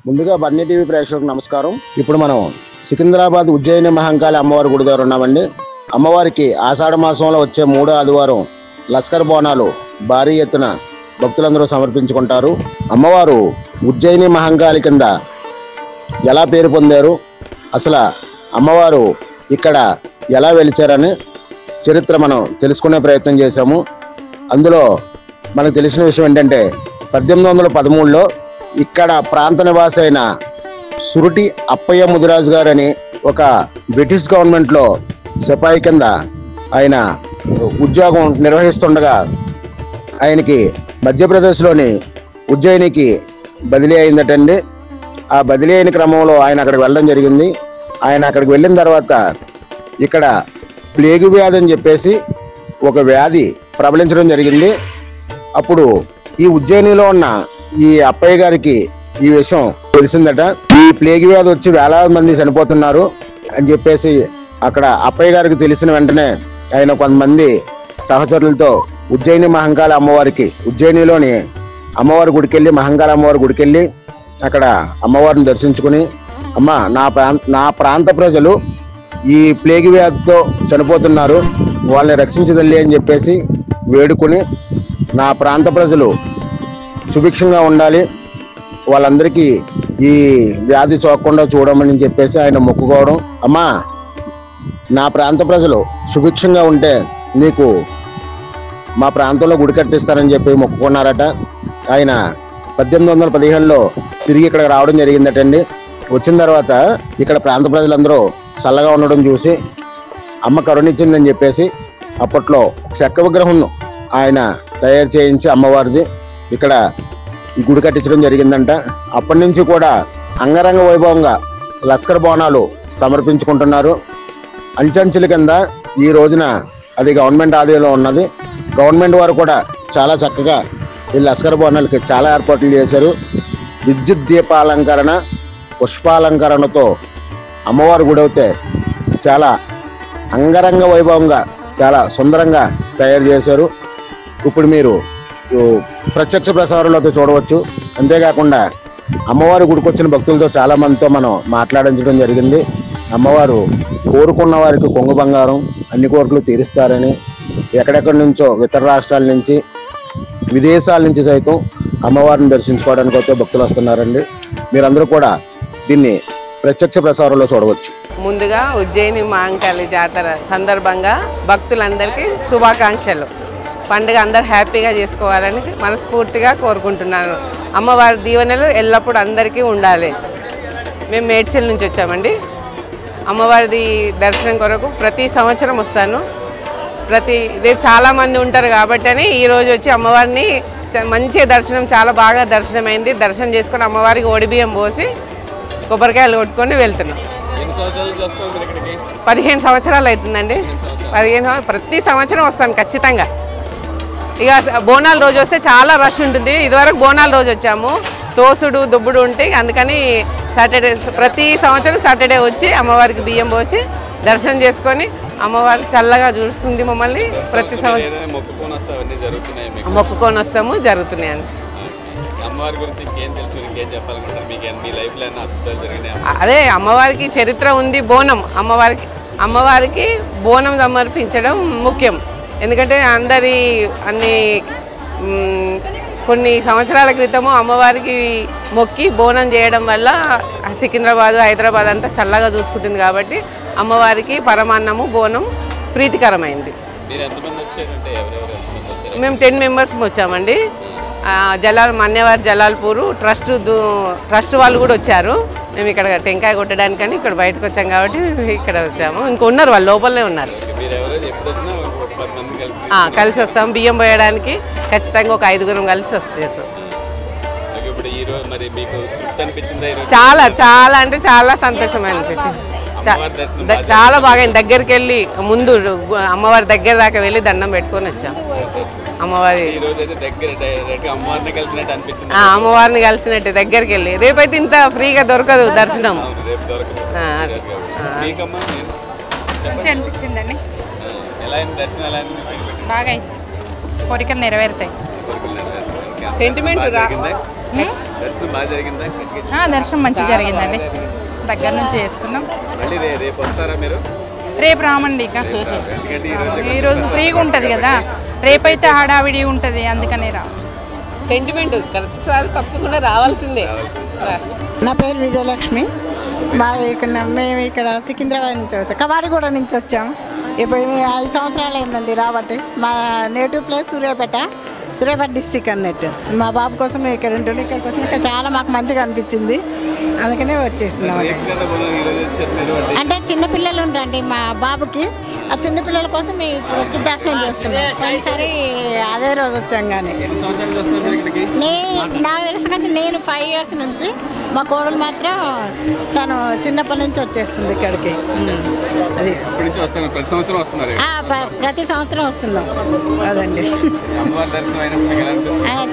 ముందుగా బన్నీ టీవీ ప్రేక్షకులకు నమస్కారం. ఇప్పుడు మనం సికింద్రాబాద్ ఉజ్జయిని మహంకాళి అమ్మవారి గుడి దగ్గర ఉన్నామండి. అమ్మవారికి ఆషాఢ మాసంలో వచ్చే 3వ ఆదివారం లస్కర్ బోనాలు భారీ ఎత్తున భక్తులందరూ సమర్పించుకుంటారు. అమ్మవారు ఉజ్జయిని మహంకాళి కింద ఎలా పేరు పొందారు, అసలు అమ్మవారు ఇక్కడ ఎలా వెలిచారని చరిత్ర మనం తెలుసుకునే ప్రయత్నం చేశాము. అందులో మనకు తెలిసిన విషయం ఏంటంటే 1813లో ఇక్కడ ప్రాంత నివాసి అయిన సురుటి అప్పయ్య ముదిరాజు గారని ఒక బ్రిటిష్ గవర్నమెంట్లో సిపాయి కింద ఆయన ఉద్యోగం నిర్వహిస్తుండగా ఆయనకి మధ్యప్రదేశ్లోని ఉజ్జయినికి బదిలీ అయిందటండి. ఆ బదిలీ అయిన క్రమంలో ఆయన అక్కడికి వెళ్ళడం జరిగింది. ఆయన అక్కడికి వెళ్ళిన తర్వాత ఇక్కడ ప్లేగు వ్యాధి అని చెప్పేసి ఒక వ్యాధి ప్రబలించడం జరిగింది. అప్పుడు ఈ ఉజ్జయినిలో ఉన్న ఈ అప్పయ్య గారికి ఈ విషయం తెలిసిందట. ఈ ప్లేగ్ వ్యాధి వచ్చి వేలాది మంది చనిపోతున్నారు అని చెప్పేసి అక్కడ అప్పయ్య గారికి తెలిసిన వెంటనే ఆయన కొంతమంది సహచరులతో ఉజ్జయిని మహంకాళి అమ్మవారికి ఉజ్జయినిలోని అమ్మవారి గుడికెళ్ళి మహంకాళి అమ్మవారి గుడికెళ్ళి అక్కడ అమ్మవారిని దర్శించుకుని, అమ్మ నా ప్రాంత ప్రజలు ఈ ప్లేగ్ వ్యాధితో చనిపోతున్నారు, వాళ్ళని రక్షించదల్లి అని చెప్పేసి వేడుకొని నా ప్రాంత ప్రజలు సుభిక్షంగా ఉండాలి, వాళ్ళందరికీ ఈ వ్యాధి సోకకుండా చూడమని చెప్పేసి ఆయన మొక్కుకోవడం. అమ్మా నా ప్రాంత ప్రజలు సుభిక్షంగా ఉంటే నీకు మా ప్రాంతంలో గుడి కట్టిస్తారని చెప్పి మొక్కుకున్నారట. ఆయన 1815లో తిరిగి ఇక్కడికి రావడం జరిగిందటండి. వచ్చిన తర్వాత ఇక్కడ ప్రాంత ప్రజలందరూ చల్లగా ఉండడం చూసి అమ్మ కరుణించిందని చెప్పేసి అప్పట్లో చెక్క విగ్రహం ఆయన తయారు చేయించి అమ్మవారిది ఇక్కడ ఈ గుడి కట్టించడం జరిగిందంట. అప్పటి నుంచి కూడా అంగరంగ వైభవంగా లస్కర్ బోనాలు సమర్పించుకుంటున్నారు. అంచెంచెల కింద ఈ రోజున అది గవర్నమెంట్ ఆధీనంలో ఉన్నది. గవర్నమెంట్ వారు కూడా చాలా చక్కగా ఈ లస్కర్ బోనాలకి చాలా ఏర్పాట్లు చేశారు. విద్యుత్ దీపాలంకరణ, పుష్పాలంకరణతో అమ్మవారి గుడి అయితే చాలా అంగరంగ వైభవంగా చాలా సుందరంగా తయారు చేశారు. ఇప్పుడు మీరు ప్రత్యక్ష ప్రసారంలో చూడవచ్చు. అంతేకాకుండా అమ్మవారి గుడికి వచ్చిన భక్తులతో చాలా మందితో మనం మాట్లాడించడం జరిగింది. అమ్మవారు కోరుకున్న వారికి కొంగు బంగారం అన్ని కోరికలు తీరుస్తారని, ఎక్కడెక్కడి నుంచో ఇతర రాష్ట్రాల నుంచి విదేశాల నుంచి సైతం అమ్మవారిని దర్శించుకోవడానికి అయితే భక్తులు వస్తున్నారండి. మీరందరూ కూడా దీన్ని ప్రత్యక్ష ప్రసారంలో చూడవచ్చు. ముందుగా ఉజ్జయిని మహంకాళి జాతర సందర్భంగా భక్తులందరికీ శుభాకాంక్షలు. పండుగ అందరు హ్యాపీగా చేసుకోవాలని మనస్ఫూర్తిగా కోరుకుంటున్నాను. అమ్మవారి దీవెనలు ఎల్లప్పుడూ అందరికీ ఉండాలి. మేము మేడ్చల్ నుంచి వచ్చామండి. అమ్మవారిది దర్శనం కొరకు ప్రతి సంవత్సరం వస్తాను. రేపు చాలామంది ఉంటారు కాబట్టి ఈరోజు వచ్చి అమ్మవారిని మంచి దర్శనం, చాలా బాగా దర్శనమైంది. దర్శనం చేసుకొని అమ్మవారికి ఒడిబియ్యం పోసి కొబ్బరికాయలు కొట్టుకొని వెళ్తున్నాం. 15 సంవత్సరాలు అవుతుందండి. 15 ప్రతి సంవత్సరం వస్తాను ఖచ్చితంగా. ఇక బోనాల రోజు వస్తే చాలా రష్ ఉంటుంది. ఇదివరకు బోనాల రోజు వచ్చాము, తోసుడు దుబ్బుడు ఉంటే అందుకని సాటర్డే ప్రతి సంవత్సరం సాటర్డే వచ్చి అమ్మవారికి బియ్యం పోసి దర్శనం చేసుకొని అమ్మవారు చల్లగా చూస్తుంది మమ్మల్ని. ప్రతి సంవత్సరం మొక్కుకొని వస్తాము, జరుగుతున్నాయని. అదే అమ్మవారికి చరిత్ర ఉంది. బోనం అమ్మవారికి బోనం సమర్పించడం ముఖ్యం. ఎందుకంటే కొన్ని సంవత్సరాల క్రితము అమ్మవారికి మొక్కి బోనం చేయడం వల్ల సికింద్రాబాద్, హైదరాబాద్ అంతా చల్లగా చూసుకుంటుంది కాబట్టి అమ్మవారికి పరమాన్నము బోనం ప్రీతికరమైంది. మేము 10 మెంబర్స్ వచ్చామండి. మన్యవారి జలాల్పూరు ట్రస్ట్ వాళ్ళు కూడా వచ్చారు. మేము ఇక్కడ టెంకాయ కొట్టడానికని ఇక్కడ బయటకు వచ్చాం కాబట్టి ఇక్కడ వచ్చాము. ఇంకా ఉన్నారు, వాళ్ళు లోపలనే ఉన్నారు. కలిసి వస్తాం. బియ్యం పోయడానికి ఖచ్చితంగా ఒక 5గురం కలిసి చేస్తాం. చాలా చాలా అంటే చాలా సంతోషం అనిపించింది. చాలా బాగా దగ్గరికి వెళ్ళి ముందు అమ్మవారి దగ్గర దాకా వెళ్ళి దండం పెట్టుకొని వచ్చాం. అమ్మవారిని కలిసినట్టు దగ్గరికి వెళ్ళి. రేపైతే ఇంత ఫ్రీగా దొరకదు దర్శనం. అనిపించిందండి బాగా కోరికలు నెరవేరుతాయి. సెంటిమెంట్ దర్శనం బాగా జరిగిందా? దర్శనం మంచిగా జరిగిందండి, దగ్గర నుంచి చేసుకున్నాం. మళ్ళీ రేపు వస్తారా మీరు? రేపు రామండి, ఇక ఈరోజు ఫ్రీగా ఉంటుంది కదా, రేపైతే హడావిడి ఉంటుంది, అందుకనే రా. సెంటిమెంట్ ప్రతిసారి తప్పకుండా రావాల్సిందే. నా పేరు విజయలక్ష్మి. మేము ఇక్కడ సికింద్రాబాద్ నుంచి వచ్చాం, కవాడిగూడ నుంచి వచ్చాం. ఇప్పుడు 5 సంవత్సరాలు అయిందండి రాబట్టి. మా నేటివ్ ప్లేస్ సూర్యాపేట డిస్టిక్ అన్నట్టు. మా బాబు కోసం మేము ఇక్కడ ఉంటుండే, ఇక్కడికి వచ్చి ఇక్కడ చాలా మాకు మంచిగా అనిపించింది, అందుకనే వచ్చేస్తున్నాం. అంటే చిన్నపిల్లలు ఉంటారండి మా బాబుకి, ఆ చిన్నపిల్లల కోసం మేము ఇప్పుడు వచ్చి దర్శనం చేసుకున్నాం. ఒకసారి అదే రోజు వచ్చాం. కానీ నాకు తెలిసిన నేను 5 years నుంచి, మా కోడలు మాత్రం తను చిన్నప్పటి నుంచి వచ్చేస్తుంది ఇక్కడికి. అది ప్రతి సంవత్సరం వస్తున్నాం. అదండి,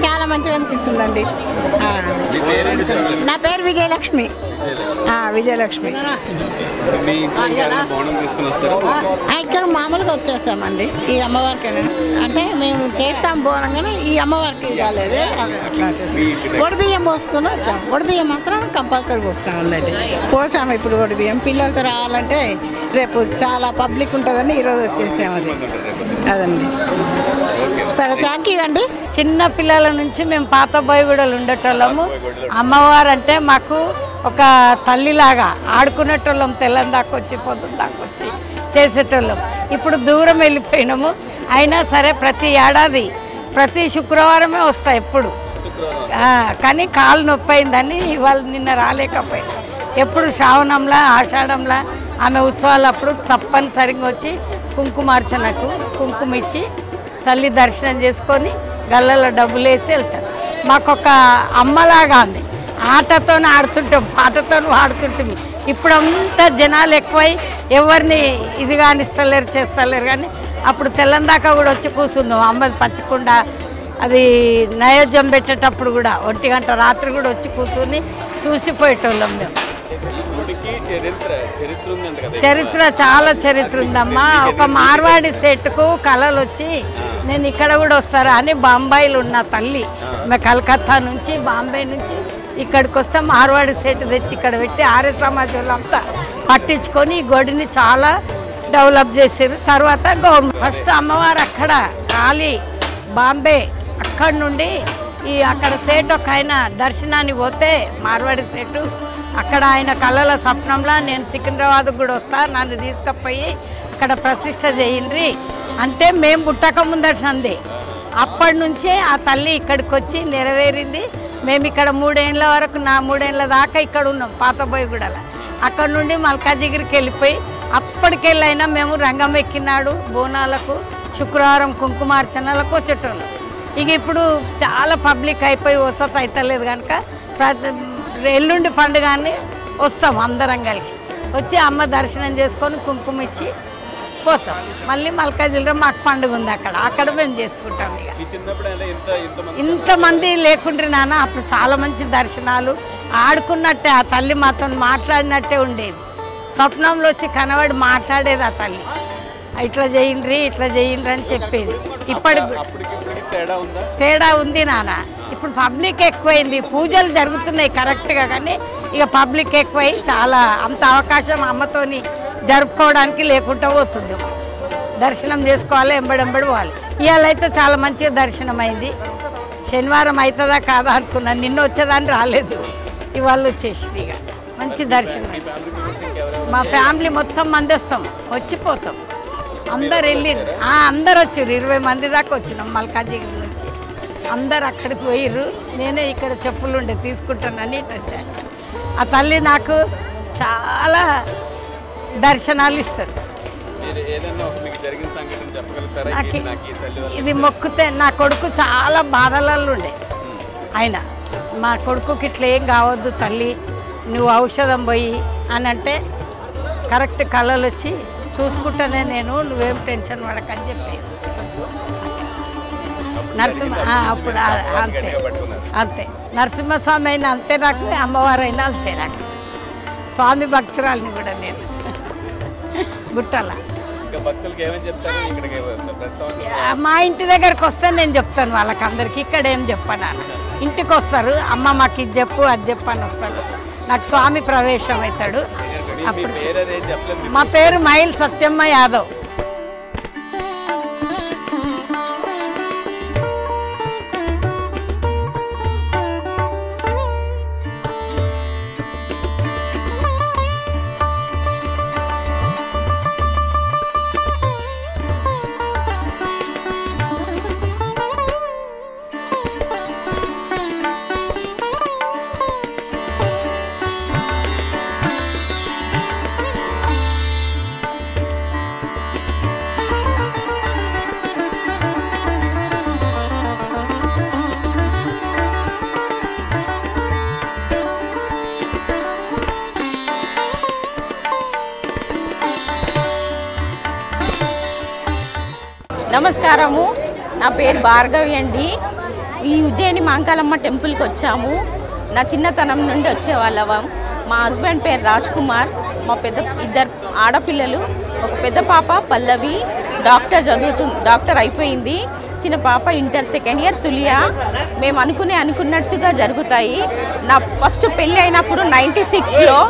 చాలా మంచిగా అనిపిస్తుందండి. నా పేరు విజయలక్ష్మి. విజయలక్ష్మి. ఇక్కడ మామూలుగా వచ్చేస్తామండి ఈ అమ్మవారికి. అంటే మేము చేస్తాం బోనం, కానీ ఈ అమ్మవారికి కాలేదు. ఒడిబియ్యం పోసుకొని వచ్చాం. ఒడిబియ్యం మాత్రం కంపల్సరీ పోస్తాం అన్నట్టు. పోసాము ఇప్పుడు ఒడిబియ్యం. పిల్లలతో రావాలంటే రేపు చాలా పబ్లిక్ ఉంటుందని ఈరోజు వచ్చేసాము. అదండి. సరే, థ్యాంక్ యూ అండి. చిన్న పిల్లల నుంచి మేము పాత బోయగూడలు ఉండేటోళ్ళము. అమ్మవారు అంటే మాకు ఒక తల్లిలాగా ఆడుకునేటోళ్ళం. తెల్లని దాకా వచ్చి పొద్దున్న దాకా వచ్చి చేసేటోళ్ళం. ఇప్పుడు దూరం వెళ్ళిపోయినాము. అయినా సరే ప్రతి ఏడాది ప్రతి శుక్రవారమే వస్తాయి ఎప్పుడు. కానీ కాలు నొప్పి అయిందని ఇవాళ నిన్న రాలేకపోయినా. ఎప్పుడు శ్రావణంలో ఆషాఢంలో ఆమె ఉత్సవాలప్పుడు తప్పనిసరిగా వచ్చి కుంకుమార్చనకు కుంకుమ ఇచ్చి తల్లి దర్శనం చేసుకొని గల్లలో డబ్బులు వేసి వెళ్తారు. మాకొక అమ్మలాగా ఉంది. ఆటతో ఆడుతుంటాం, పాటతో ఆడుతుంటాం. ఇప్పుడు అంతా జనాలు ఎక్కువై ఎవరిని ఇది కానిస్తలేరు, చేస్తలేరు. కానీ అప్పుడు తెల్లందాకా కూడా వచ్చి కూర్చుందాం. అమ్మది పచ్చకుండా అది నైవేద్యం పెట్టేటప్పుడు కూడా 1 గంట రాత్రి కూడా వచ్చి కూర్చొని చూసిపోయేటోళ్ళం మేము. చరిత్ర చాలా చరిత్ర ఉందమ్మా. ఒక మార్వాడి సెట్కు కళలు వచ్చి నేను ఇక్కడ కూడా వస్తారా అని బాంబాయిలో ఉన్న తల్లి, మేము కలకత్తా నుంచి బాంబే నుంచి ఇక్కడికి వస్తే మార్వాడి సెట్ తెచ్చి ఇక్కడ పెట్టి ఆర్య సమాజంలో అంతా పట్టించుకొని ఈ గుడిని చాలా డెవలప్ చేసారు. తర్వాత గవర్నమెంట్ ఫస్ట్ అమ్మవారు అక్కడ కాళీ బాంబే, అక్కడి నుండి అక్కడ సేటు ఒక ఆయన దర్శనానికి పోతే మార్వాడి సేటు, అక్కడ ఆయన కళల స్వప్నంలో నేను సికింద్రాబాద్కు కూడా వస్తా, నన్ను తీసుకుపోయి అక్కడ ప్రతిష్ట చేయండి అంటే మేము పుట్టక ముందటి సంది. అప్పటి నుంచే ఆ తల్లి ఇక్కడికి వచ్చి నెరవేరింది. మేము ఇక్కడ 3 ఏళ్ళ వరకు, నా 3 ఏళ్ళ దాకా ఇక్కడ ఉన్నాం పాత బోయగూడలో. అక్కడ నుండి మల్కాజిగిరికి వెళ్ళిపోయి అప్పటికెళ్ళైనా మేము రంగం ఎక్కినాడు బోనాలకు, శుక్రవారం కుంకుమార్చనలకు వచ్చేటోళ్ళు. ఇక ఇప్పుడు చాలా పబ్లిక్ అయిపోయి వసత అవుతలేదు కనుక ఎల్లుండి పండుగని వస్తాం అందరం కలిసి వచ్చి అమ్మ దర్శనం చేసుకొని కుంకుమ ఇచ్చి పోతాం. మళ్ళీ మల్కాజిగిరిలో మాకు పండుగ ఉంది, అక్కడ మేము చేసుకుంటాం. ఇక ఇంతమంది లేకుండ్రి నాన్న, అప్పుడు చాలా మంచి దర్శనాలు, ఆడుకున్నట్టే ఆ తల్లి మాతో మాట్లాడినట్టే ఉండేది. స్వప్నంలో వచ్చి కనబడి మాట్లాడేది ఆ తల్లి. ఇట్లా చేయండి ఇట్లా చేయండి అని చెప్పేది. ఇప్పటికి తేడా ఉంది నాన్న. ఇప్పుడు పబ్లిక్ ఎక్కువైంది, పూజలు జరుగుతున్నాయి కరెక్ట్గా, కానీ ఇక పబ్లిక్ ఎక్కువై చాలా అంత అవకాశం అమ్మతోని జరుపుకోవడానికి లేకుండా పోతుంది. దర్శనం చేసుకోవాలి, ఎంబడెంబడి పోవాలి. ఇవాళ అయితే చాలా మంచిగా దర్శనం అయింది. శనివారం అవుతుందా కాదా అనుకున్నాను, నిన్న వచ్చేదాన్ని రాలేదు, ఇవాళ వచ్చేసింది. ఇక మంచి దర్శనం అయింది. మా ఫ్యామిలీ మొత్తం మంది వస్తాం, వచ్చిపోతాం. అందరు వెళ్ళిర్రు, అందరు వచ్చారు, 20 మంది దాకా వచ్చినాం మల్కాజిగిరి నుంచి. అందరు అక్కడికి పోయిర్రు. నేనే ఇక్కడ చెప్పులు ఉండే తీసుకుంటానని ఇటు వచ్చాను. ఆ తల్లి నాకు చాలా దర్శనాలు ఇస్తారు. ఇది మొక్కుతే నా కొడుకు చాలా బాధలలో ఉండే. ఆయన మా కొడుకుకి ఇట్లా ఏం కావద్దు తల్లి, నువ్వు ఔషధం పోయి అని అంటే కరెక్ట్ కళలు వచ్చి చూసుకుంటానే నేను, నువ్వేం టెన్షన్ పడకని చెప్పేది. నరసింహ అప్పుడు అంతే అంతే నరసింహస్వామి అయినా అంతే నాకు, అమ్మవారైనా అంతే నాకు. స్వామి భక్తురాలిని కూడా నేను గుట్టల. మా ఇంటి దగ్గరకు వస్తే నేను చెప్తాను వాళ్ళకి అందరికి, ఇక్కడ ఏం చెప్పాను. ఇంటికి వస్తారు. అమ్మ మాకు ఇది చెప్పు అది చెప్పు అని వస్తారు. నాకు స్వామి ప్రవేశం అవుతాడు. అప్పుడు మా పేరు మైల్ సత్యమ్మ యాదవ్. నమస్కారము, నా పేరు భార్గవి అండి. ఈ ఉజ్జయిని మహంకాళమ్మ టెంపుల్కి వచ్చాము. నా చిన్నతనం నుండి వచ్చేవాళ్ళం. మా హస్బెండ్ పేరు రాజ్ కుమార్. మా ఇద్దరు ఆడపిల్లలు. ఒక పెద్ద పాప పల్లవి డాక్టర్ అయిపోయింది. చిన్న పాప ఇంటర్ సెకండ్ ఇయర్ తులియా. మేము అనుకున్నట్టుగా జరుగుతాయి. నా ఫస్ట్ పెళ్ళి అయినప్పుడు 96లో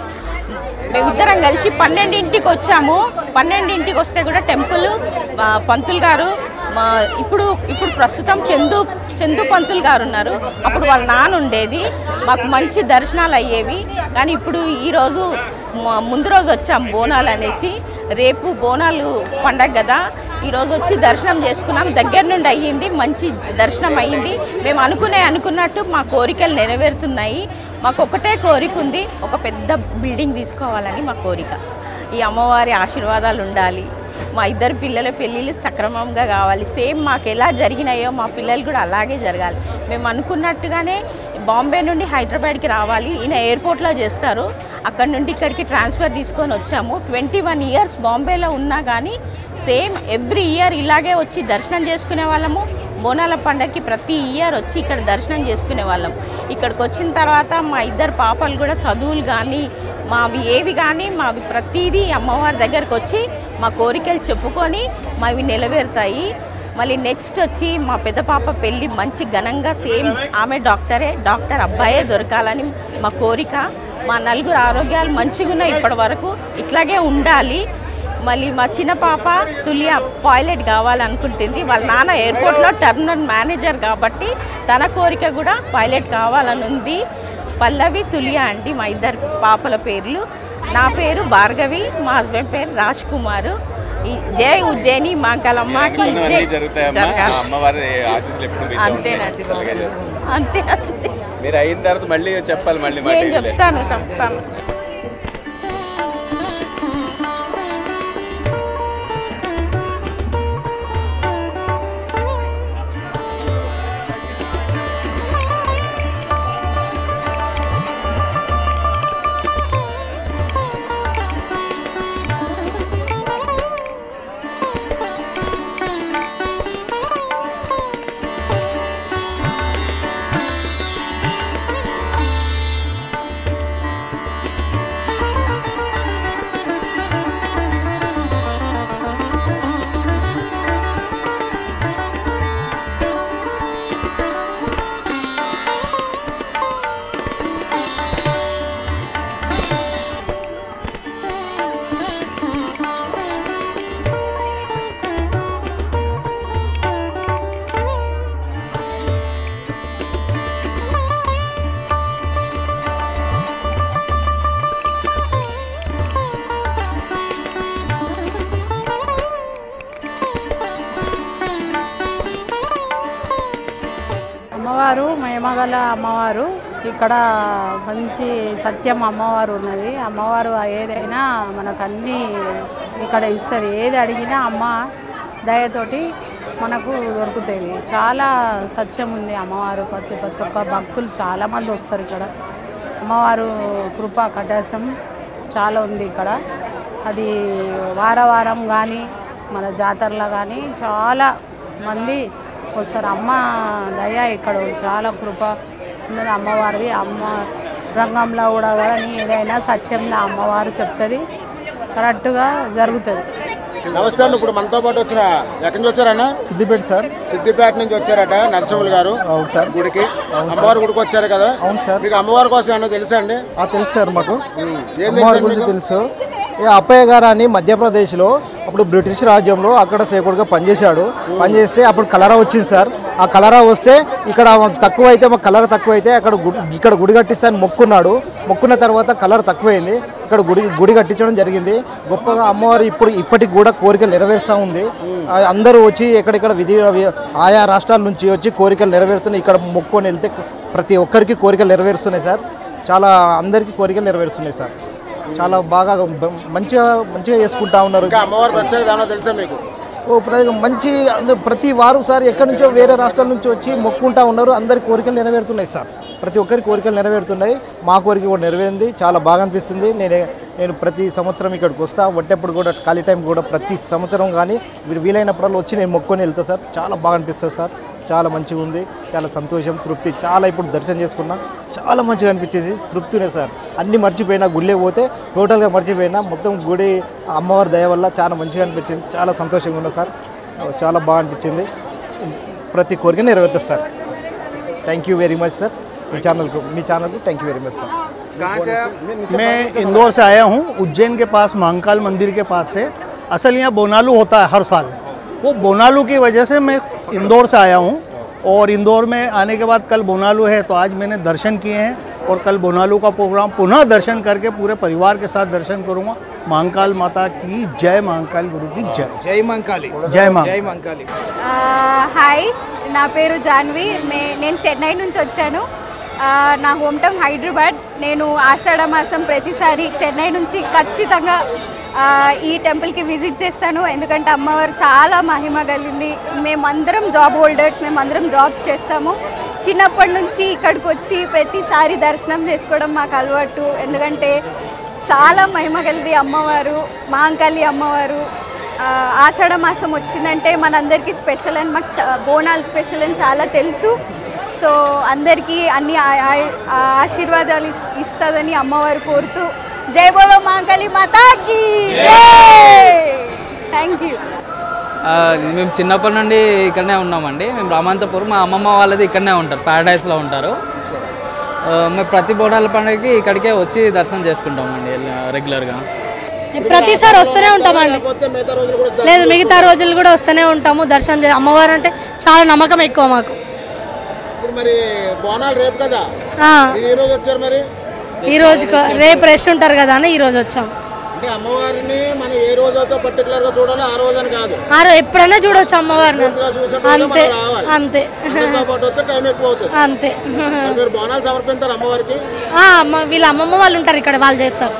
మేమిద్దరం కలిసి 12ంటికి వచ్చాము. 12ంటికి వస్తే కూడా టెంపుల్ పంతులు గారు ఇప్పుడు ప్రస్తుతం చందు పంతులు గారు ఉన్నారు. అప్పుడు వాళ్ళ నాన్న ఉండేది. మాకు మంచి దర్శనాలు అయ్యేవి. కానీ ఇప్పుడు ఈరోజు ముందు రోజు వచ్చాం బోనాలు అనేసి. రేపు బోనాలు పండగ కదా, ఈరోజు వచ్చి దర్శనం చేసుకున్నాం. దగ్గర నుండి అయ్యింది, మంచి దర్శనం అయ్యింది. మేము అనుకున్నట్టు మా కోరికలు నెరవేరుతున్నాయి. మాకు ఒకటే కోరిక ఉంది, ఒక పెద్ద బిల్డింగ్ తీసుకోవాలని మా కోరిక. ఈ అమ్మవారి ఆశీర్వాదాలు ఉండాలి. మా ఇద్దరు పిల్లల పెళ్ళిళ్ళు సక్రమంగా కావాలి. సేమ్ మాకు ఎలా జరిగినాయో మా పిల్లలు కూడా అలాగే జరగాలి. మేము అనుకున్నట్టుగానే బాంబే నుండి హైదరాబాద్కి రావాలి. ఈయన ఎయిర్పోర్ట్లో చేస్తారు. అక్కడ నుండి ఇక్కడికి ట్రాన్స్ఫర్ తీసుకొని వచ్చాము. 21 ఇయర్స్ బాంబేలో ఉన్నా కానీ సేమ్ ఎవ్రీ ఇయర్ ఇలాగే వచ్చి దర్శనం చేసుకునే వాళ్ళము. బోనాల పండగకి ప్రతి ఇయర్ వచ్చి ఇక్కడ దర్శనం చేసుకునే వాళ్ళం. ఇక్కడికి వచ్చిన తర్వాత మా ఇద్దరు పాపలు కూడా చదువులు కానీ మావి ఏవి కానీ మావి ప్రతిదీ అమ్మవారి దగ్గరకు వచ్చి మా కోరికలు చెప్పుకొని మావి నెరవేరుతాయి. మళ్ళీ నెక్స్ట్ వచ్చి మా పెద్ద పాప పెళ్ళి మంచి ఘనంగా సేమ్ ఆమె డాక్టర్ అబ్బాయే దొరకాలని మా కోరిక. మా నలుగురు ఆరోగ్యాలు మంచిగా ఉన్నాయి ఇప్పటి వరకు, ఇట్లాగే ఉండాలి. మళ్ళీ మా చిన్న పాప తులియా పైలట్ కావాలనుకుంటుంది. వాళ్ళ నాన్న ఎయిర్పోర్ట్లో టర్మినల్ మేనేజర్ కాబట్టి తన కోరిక కూడా పైలట్ కావాలని ఉంది. పల్లవి తులియా అండి మా ఇద్దరు పాపల పేర్లు. నా పేరు భార్గవి, మా హస్బెండ్ పేరు రాజ్ కుమార్. జై ఉజ్జయిని మహంకాళమ్మకి అంతే. మీరు అయిన తర్వాత మళ్ళీ చెప్పాలి. నేను చెప్తాను. అమ్మవారు మహిమగల అమ్మవారు. ఇక్కడ మంచి సత్యం అమ్మవారు ఉన్నది. అమ్మవారు ఏదైనా మనకు అన్నీ ఇక్కడ ఇస్తుంది. ఏది అడిగినా అమ్మ దయతోటి మనకు దొరుకుతుంది. చాలా సత్యం ఉంది అమ్మవారు. ప్రతి ఒక్క భక్తులు చాలామంది వస్తారు ఇక్కడ. అమ్మవారు కృపా కటాక్షం చాలా ఉంది ఇక్కడ. అది వారం కానీ మన జాతరలో కానీ చాలా మంది వస్తారు. అమ్మ దయ ఇక్కడ చాలా కృప ఉన్నది అమ్మవారిది. అమ్మ రంగంలో కూడా కానీ ఏదైనా సత్యంలో అమ్మవారు చెప్తుంది, కరెక్ట్గా జరుగుతుంది. నమస్తే అండి. ఇప్పుడు మనతో పాటు వచ్చిన ఎక్కడి నుంచి వచ్చారన్న? సిద్దిపేట సార్. సిద్దిపేట నుంచి వచ్చారట నరసింహులు గారు. అవును సార్. గుడికి అమ్మవారి గుడికి వచ్చారు కదా? అవును సార్. మీకు అమ్మవారి కోసం ఏమన్నా తెలుసా అండి? తెలుసు సార్. మాకు అమ్మవారి గురించి తెలుసు. అప్పయ్య గారు అని మధ్యప్రదేశ్లో అప్పుడు బ్రిటిష్ రాజ్యంలో అక్కడ సేకుడుగా పనిచేశాడు. పనిచేస్తే అప్పుడు కలరా వచ్చింది సార్. ఆ కలరా వస్తే ఇక్కడ తక్కువైతే మాకు కలర్ తక్కువైతే ఇక్కడ గుడి కట్టిస్తాను మొక్కున్నాడు. మొక్కున్న తర్వాత కలర్ తక్కువైంది. ఇక్కడ గుడి కట్టించడం జరిగింది. గొప్పగా అమ్మవారు ఇప్పటికి కూడా కోరికలు నెరవేరుస్తూ ఉంది. అందరూ వచ్చి ఎక్కడెక్కడ ఆయా రాష్ట్రాల నుంచి వచ్చి కోరికలు నెరవేరుస్తున్నాయి. ఇక్కడ మొక్కుని వెళ్తే ప్రతి ఒక్కరికి కోరికలు నెరవేరుస్తున్నాయి సార్. చాలా అందరికీ కోరికలు నెరవేరుస్తున్నాయి సార్. చాలా బాగా మంచిగా చేసుకుంటా ఉన్నారు. అమ్మవారి ప్రత్యేకత తెలుసా మీకు? మంచి ప్రతి వారు సార్ ఎక్కడి నుంచో వేరే రాష్ట్రాల నుంచి వచ్చి మొక్కుంటా ఉన్నారు. అందరి కోరికలు నెరవేరుతున్నాయి సార్. ప్రతి ఒక్కరి కోరికలు నెరవేరుతున్నాయి. మా కోరిక కూడా నెరవేరింది. చాలా బాగా అనిపిస్తుంది. నేను ప్రతి సంవత్సరం ఇక్కడికి వస్తా. వచ్చేప్పుడు కూడా ఖాళీ టైం కూడా ప్రతి సంవత్సరం కానీ వీలైనప్పుడల్లా వచ్చి నేను మొక్కుని వెళ్తా సార్. చాలా బాగా అనిపిస్తుంది సార్. చాలా మంచిగా ఉంది. చాలా సంతోషం, తృప్తి. చాలా ఇప్పుడు దర్శనం చేసుకున్నా. చాలా మంచిగా అనిపించేది. తృప్తినే సార్. అన్నీ మర్చిపోయినా, గుళ్ళే పోతే టోటల్గా మర్చిపోయినా. మొత్తం గుడి అమ్మవారి దయ వల్ల చాలా మంచిగా అనిపించింది. చాలా సంతోషంగా ఉన్నా సార్. చాలా బాగా అనిపించింది. ప్రతి కోరిక నెరవేరుతుంది sir. Thank you very much sir. మీ ఛానల్ को thank you very much sir. मैं इंदौर से आया हूँ, उज्जैन के पास महाकाल मंदिर के पास से। असल यहाँ बोनालू होता है हर साल। वो बोनालू की वजह से मैं इंदौर से आया हूँ और इंदौर में आने के बाद कल बोनालू है तो आज मैंने दर्शन किए हैं और कल बोनालू का प्रोग्राम पुनः दर्शन करके पूरे परिवार के साथ दर्शन करूँगा। महाकाल माता की जय, महाकाल गुरु की जय। जय महाकाली। जय महाकाली। హాయ్, నా పేరు జాన్వి. నేను చెన్నై నుంచి వచ్చాను. నా హోమ్ టౌన్ హైదరాబాద్. నేను ఆషాఢ మాసం ప్రతిసారి చెన్నై నుంచి ఖచ్చితంగా ఈ టెంపుల్కి విజిట్ చేస్తాను. ఎందుకంటే అమ్మవారు చాలా మహిమ కలిగింది. మేమందరం జాబ్ హోల్డర్స్, మేమందరం జాబ్స్ చేస్తాము. చిన్నప్పటి నుంచి ఇక్కడికి వచ్చి ప్రతిసారి దర్శనం చేసుకోవడం మాకు అలవాటు. ఎందుకంటే చాలా మహిమ కలిగింది అమ్మవారు, మహాకాళి అమ్మవారు. ఆషాఢ మాసం వచ్చిందంటే మనందరికీ స్పెషల్ అని, మాకు బోనాలు స్పెషల్ అని చాలా తెలుసు. సో అందరికీ అన్ని ఆశీర్వాదాలు ఇస్తుందని అమ్మవారు కోరుతూ జై బోలో మహాకాళి మాతాకి జై. Thank you. మేము చిన్నప్పటి నుండి ఇక్కడనే ఉన్నామండి. మేము రామంతపురం, మా అమ్మమ్మ వాళ్ళది ఇక్కడనే ఉంటారు, ప్యారడైస్లో ఉంటారు. మేము ప్రతి బోనాల పండుగకి ఇక్కడికే వచ్చి దర్శనం చేసుకుంటామండి రెగ్యులర్గా. ప్రతిసారి వస్తూనే ఉంటామండి. లేదు, మిగతా రోజులు కూడా వస్తూనే ఉంటాము దర్శనం. అమ్మవారు అంటే చాలా నమ్మకం ఎక్కువ మాకు. ఈ రోజు రేపు రెస్ట్ ఉంటారు కదా అని ఈ రోజు వచ్చాం. ఎప్పుడైనా చూడవచ్చు అమ్మవారిని. అంతే అంతే అంతే. వీళ్ళ అమ్మమ్మ వాళ్ళు ఉంటారు ఇక్కడ, వాళ్ళు చేస్తారు.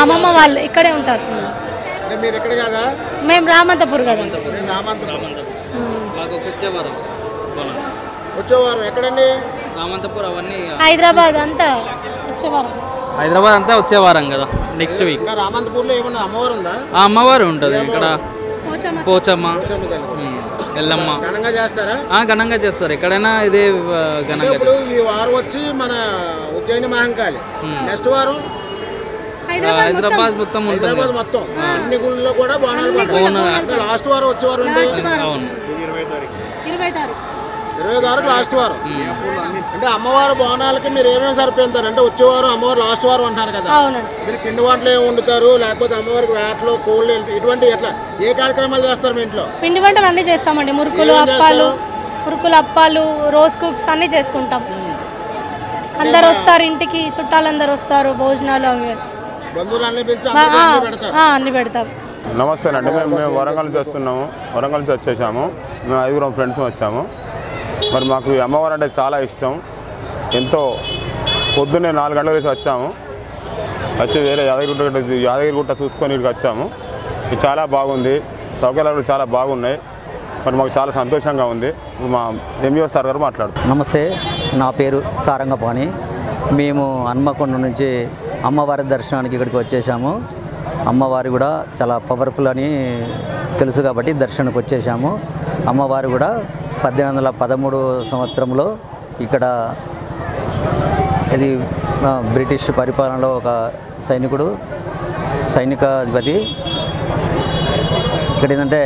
అమ్మమ్మ వాళ్ళు ఇక్కడే ఉంటారు. మేము రామంతపూర్ కదా. హైదరాబాద్ అంతా వచ్చేవారం. హైదరాబాద్ అంతా వచ్చేవారం కదా. నెక్స్ట్ వీక్ అమ్మవారు ఉంటుంది ఇక్కడ. పోచమ్మ, ఎల్లమ్మ ఘనంగా చేస్తారు. ఎక్కడైనా ఇదే ఘనంగా. హైదరాబాద్ మొత్తం ఉంటుంది. అవును, 26 లాస్ట్ వారం. అంటే అమ్మవారు బోనాలకి మీరు ఏమేమి సరిపోతారు? అంటే వచ్చేవారు అమ్మవారు లాస్ట్ వారం అంటారు కదా. మీరు పిండి వంటలు ఏమి వండుతారు? లేకపోతే అమ్మవారికి వేటలు, కోళ్ళు ఇటువంటి ఎట్లా ఏ కార్యక్రమాలు చేస్తారు మీ ఇంట్లో? పిండి వంటలు అన్నీ చేస్తామండి. మురుకులు, అప్పాలు, రోజ్ కుక్స్ అన్నీ చేసుకుంటాం. అందరు వస్తారు ఇంటికి, చుట్టాలందరూ వస్తారు. భోజనాలు అవి అన్నీ పెడతాం. నమస్తే అండి. మేము వరంగల్ నుంచి వస్తున్నాము. వరంగల్ నుంచి వచ్చేసాము. మేము 5 ఫ్రెండ్స్ వచ్చాము. మరి మాకు అమ్మవారు అంటే చాలా ఇష్టం. ఎంతో పొద్దున్నే 4 గంటల వేసి వచ్చాము. వచ్చి వేరే యాదగిరిగుట్ట చూసుకొని ఇక్కడికి వచ్చాము. ఇది చాలా బాగుంది. సౌకర్యాలు చాలా బాగున్నాయి. మరి మాకు చాలా సంతోషంగా ఉంది. మా ఎంఈఓ సార్ గారు మాట్లాడుతారు. నమస్తే, నా పేరు సారంగపాణి. మేము హన్మకొండ నుంచి అమ్మవారి దర్శనానికి ఇక్కడికి వచ్చేసాము. అమ్మవారు కూడా చాలా పవర్ఫుల్ అని తెలుసు కాబట్టి దర్శనానికి వచ్చేసాము. అమ్మవారు కూడా 1813 సంవత్సరంలో ఇక్కడ ఇది బ్రిటిష్ పరిపాలనలో ఒక సైనికుడు సైనికాధిపతి. ఇక్కడ ఏంటంటే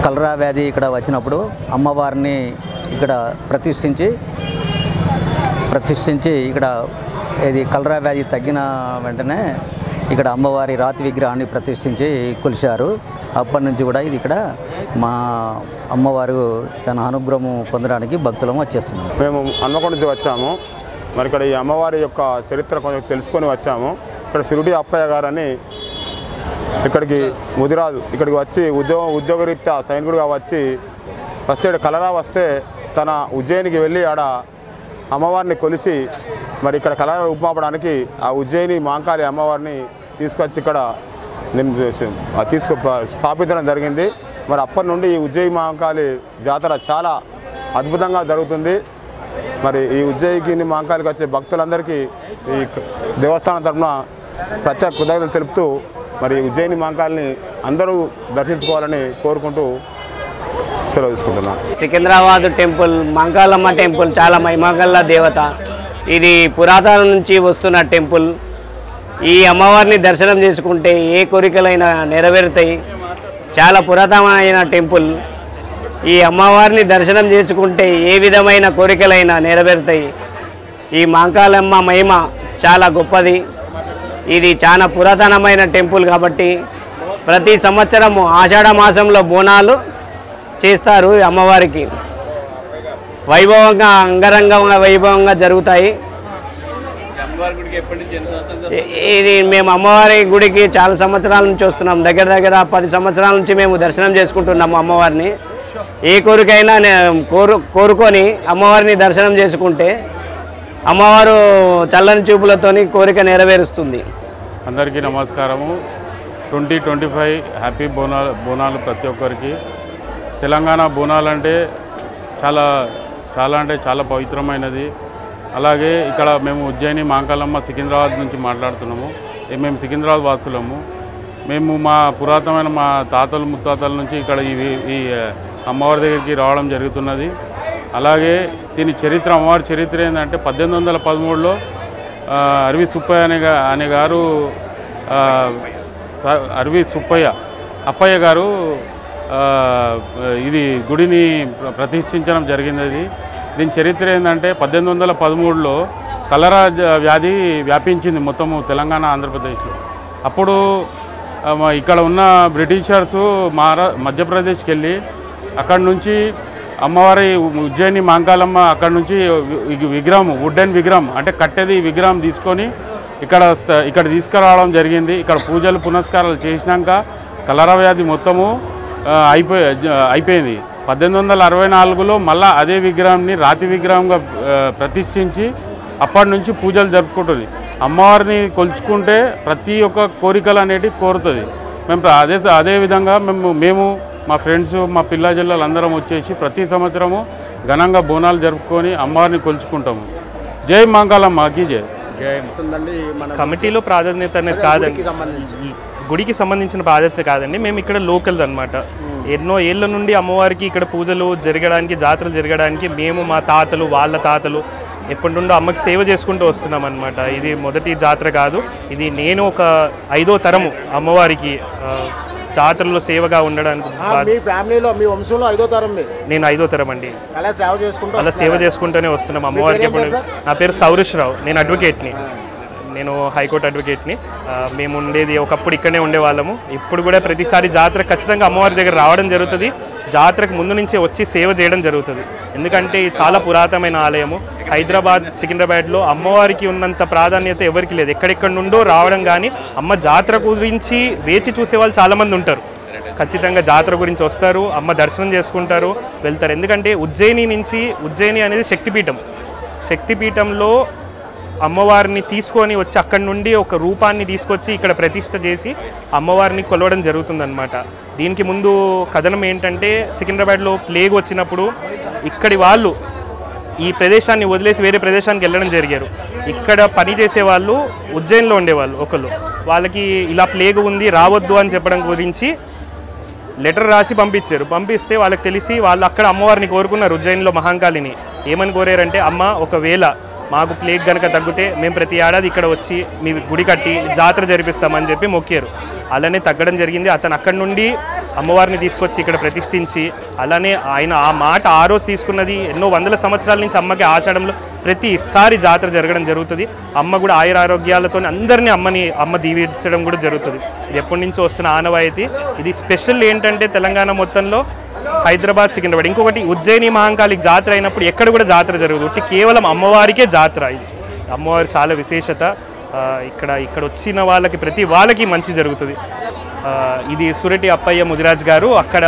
కలరా వ్యాధి ఇక్కడ వచ్చినప్పుడు అమ్మవారిని ఇక్కడ ప్రతిష్ఠించి ఇక్కడ ఇది కలరా వ్యాధి తగ్గిన వెంటనే ఇక్కడ అమ్మవారి రాతి విగ్రహాన్ని ప్రతిష్ఠించి కొలిచారు. అప్పటి నుంచి కూడా ఇది ఇక్కడ మా అమ్మవారు చాలా అనుగ్రహం పొందడానికి భక్తులము వచ్చేస్తున్నాము. మేము హన్మకొండ నుంచి వచ్చాము. మరి ఇక్కడ ఈ అమ్మవారి యొక్క చరిత్ర కొంచెం తెలుసుకొని వచ్చాము. ఇక్కడ షిరిడి అప్పయ్య గారని ఇక్కడికి ముదిరాజు ఇక్కడికి వచ్చి ఉద్యోగరీత్యా సైనికుడిగా వచ్చి ఫస్ట్ ఇక్కడ కలరా వస్తే తన ఉజ్జయినికి వెళ్ళి ఆడ అమ్మవారిని కొలిసి మరి ఇక్కడ కలరా రూపుమాపడానికి ఆ ఉజ్జయిని మాంకాళి అమ్మవారిని తీసుకొచ్చి ఇక్కడ స్థాపించడం జరిగింది. మరి అప్పటి నుండి ఈ ఉజ్జయిని మాంకాళి జాతర చాలా అద్భుతంగా జరుగుతుంది. మరి ఈ ఉజ్జయిని మాంకాళికి వచ్చే భక్తులందరికీ ఈ దేవస్థానం తరఫున ప్రత్యేక కృతజ్ఞతలు తెలుపుతూ మరి ఉజ్జయిని మాంకాళిని అందరూ దర్శించుకోవాలని కోరుకుంటూ సెలవు తీసుకుంటున్నాను. సికింద్రాబాద్ టెంపుల్ మంకాలమ్మ టెంపుల్ చాలా మహిమగల దేవత. ఇది పురాతన నుంచి వస్తున్న టెంపుల్. ఈ అమ్మవారిని దర్శనం చేసుకుంటే ఏ కోరికలైనా నెరవేరుతాయి. చాలా పురాతనమైన టెంపుల్. ఈ అమ్మవారిని దర్శనం చేసుకుంటే ఏ విధమైన కోరికలైనా నెరవేరుతాయి. ఈ మంకాలమ్మ మహిమ చాలా గొప్పది. ఇది చాలా పురాతనమైన టెంపుల్ కాబట్టి ప్రతి సంవత్సరము ఆషాఢ మాసంలో బోనాలు చేస్తారు. అమ్మవారికి వైభవంగా అంగరంగ వైభవంగా జరుగుతాయి. ఇది మేము అమ్మవారి గుడికి చాలా సంవత్సరాల నుంచి వస్తున్నాం. దగ్గర 10 సంవత్సరాల నుంచి మేము దర్శనం చేసుకుంటున్నాము అమ్మవారిని. ఏ కోరికైనా కోరుకొని అమ్మవారిని దర్శనం చేసుకుంటే అమ్మవారు చల్లని చూపులతోని కోరిక నెరవేరుస్తుంది. అందరికీ నమస్కారము. 2025 హ్యాపీ బోనాలు ప్రతి ఒక్కరికి. తెలంగాణ బోనాలు అంటే చాలా పవిత్రమైనది. అలాగే ఇక్కడ మేము ఉజ్జయిని మాంకాలమ్మ సికింద్రాబాద్ నుంచి మాట్లాడుతున్నాము. మేము సికింద్రాబాద్ వాసులము. మేము మా పురాతనమైన మా తాతలు ముత్తాతల నుంచి ఇక్కడ ఈ అమ్మవారి దగ్గరికి రావడం జరుగుతున్నది. అలాగే దీని చరిత్ర అమ్మవారి చరిత్ర ఏంటంటే 1813లో అరవి సుప్పయ్య అనే గారు అరవి అప్పయ్య గారు ఇది గుడిని ప్రతిష్ఠించడం జరిగినది. దీని చరిత్ర ఏంటంటే 1813లో కలరా వ్యాధి వ్యాపించింది మొత్తము తెలంగాణ ఆంధ్రప్రదేశ్లో. అప్పుడు ఇక్కడ ఉన్న బ్రిటిషర్సు మధ్యప్రదేశ్కి వెళ్ళి అక్కడి నుంచి అమ్మవారి ఉజ్జయిని మాంకాలమ్మ అక్కడి నుంచి విగ్రహం వుడెన్ విగ్రహం అంటే కట్టెది విగ్రహం తీసుకొని ఇక్కడ తీసుకురావడం జరిగింది. ఇక్కడ పూజలు పునస్కారాలు చేసినాక కలరా వ్యాధి మొత్తము అయిపోయింది. 1864లో మళ్ళీ అదే విగ్రహాన్ని రాతి విగ్రహంగా ప్రతిష్ఠించి అప్పటి నుంచి పూజలు జరుపుకుంటుంది. అమ్మవారిని కొలుచుకుంటే ప్రతి ఒక్క కోరికలు అనేటివి కోరుతుంది. అదే విధంగా మేము మా ఫ్రెండ్స్ మా పిల్ల జిల్లాలు అందరం వచ్చేసి ప్రతి సంవత్సరము ఘనంగా బోనాలు జరుపుకొని అమ్మవారిని కొలుచుకుంటాము. జై మాంకాలమ్మకి జై. కమిటీలో ప్రాధాన్యత అనేది కాదండి, గుడికి సంబంధించిన బాధ్యత కాదండి. మేము ఇక్కడ లోకల్ అనమాట. ఎన్నో ఏళ్ళ నుండి అమ్మవారికి ఇక్కడ పూజలు జరగడానికి జాతరలు జరగడానికి మేము మా తాతలు వాళ్ళ తాతలు ఎప్పటి నుండో అమ్మకి సేవ చేసుకుంటూ వస్తున్నాం అనమాట. ఇది మొదటి జాతర కాదు. ఇది నేను ఒక 5వ తరము అమ్మవారికి జాతరలో సేవగా ఉండడానికి. నేను 5వ తరం అండి. అలా సేవ చేసుకుంటూనే వస్తున్నాం అమ్మవారికి. నా పేరు సౌరేష్ రావు. నేను అడ్వకేట్ని. నేను హైకోర్టు అడ్వకేట్ని. మేము ఉండేది ఒకప్పుడు ఇక్కడనే ఉండేవాళ్ళము. ఇప్పుడు కూడా ప్రతిసారి జాతర ఖచ్చితంగా అమ్మవారి దగ్గర రావడం జరుగుతుంది. జాతరకు ముందు నుంచే వచ్చి సేవ చేయడం జరుగుతుంది. ఎందుకంటే ఇది చాలా పురాతనమైన ఆలయము. హైదరాబాద్ సికింద్రాబాద్లో అమ్మవారికి ఉన్నంత ప్రాధాన్యత ఎవరికి లేదు. ఎక్కడెక్కడ నుండో రావడం కానీ అమ్మ జాతర గురించి వేచి చూసే వాళ్ళు చాలామంది ఉంటారు. ఖచ్చితంగా జాతర గురించి వస్తారు, అమ్మ దర్శనం చేసుకుంటారు, వెళ్తారు. ఎందుకంటే ఉజ్జయిని అనేది శక్తిపీఠంలో అమ్మవారిని తీసుకొని వచ్చి అక్కడి నుండి ఒక రూపాన్ని తీసుకొచ్చి ఇక్కడ ప్రతిష్ఠ చేసి అమ్మవారిని కొలవడం జరుగుతుందన్నమాట. దీనికి ముందు కథనం ఏంటంటే సికింద్రాబాద్లో ప్లేగ్ వచ్చినప్పుడు ఇక్కడి వాళ్ళు ఈ ప్రదేశాన్ని వదిలేసి వేరే ప్రదేశానికి వెళ్ళడం జరిగారు. ఇక్కడ పని చేసే వాళ్ళు ఉజ్జయిన్లో ఉండేవాళ్ళు ఒకళ్ళు. వాళ్ళకి ఇలా ప్లేగ్ ఉంది రావద్దు అని చెప్పడం గురించి లెటర్ రాసి పంపించారు. పంపిస్తే వాళ్ళకి తెలిసి వాళ్ళు అక్కడ అమ్మవారిని కోరుకున్నారు. ఉజ్జయిన్లో మహాంకాళిని ఏమని కోరారంటే, అమ్మ ఒకవేళ మాకు ప్లేగ్ కనుక తగ్గితే మేము ప్రతి ఏడాది ఇక్కడ వచ్చి మీ గుడి కట్టి జాతర జరిపిస్తామని చెప్పి మొక్కారు. అలానే తగ్గడం జరిగింది. అతను అక్కడి నుండి అమ్మవారిని తీసుకొచ్చి ఇక్కడ ప్రతిష్ఠించి అలానే ఆయన ఆ మాట ఆ రోజు తీసుకున్నది ఎన్నో వందల సంవత్సరాల నుంచి అమ్మకి ఆషాఢంలో ప్రతిసారి జాతర జరగడం జరుగుతుంది. అమ్మ కూడా ఆయురారోగ్యాలతో అందరినీ అమ్మ దీవించడం కూడా జరుగుతుంది. ఇది ఎప్పటి నుంచో వస్తున్న ఆనవాయితీ. ఇది స్పెషల్ ఏంటంటే తెలంగాణ మొత్తంలో హైదరాబాద్, సికింద్రాబాద్, ఇంకొకటి ఉజ్జయిని మహంకాళి జాతర అయినప్పుడు ఎక్కడ కూడా జాతర జరగదు. కేవలం అమ్మవారికే జాతర. ఇది అమ్మవారి చాలా విశేషత. ఇక్కడ వచ్చిన వాళ్ళకి ప్రతి వాళ్ళకి మంచి జరుగుతుంది. ఇది సురటి అప్పయ్య ముదిరాజ్ గారు అక్కడ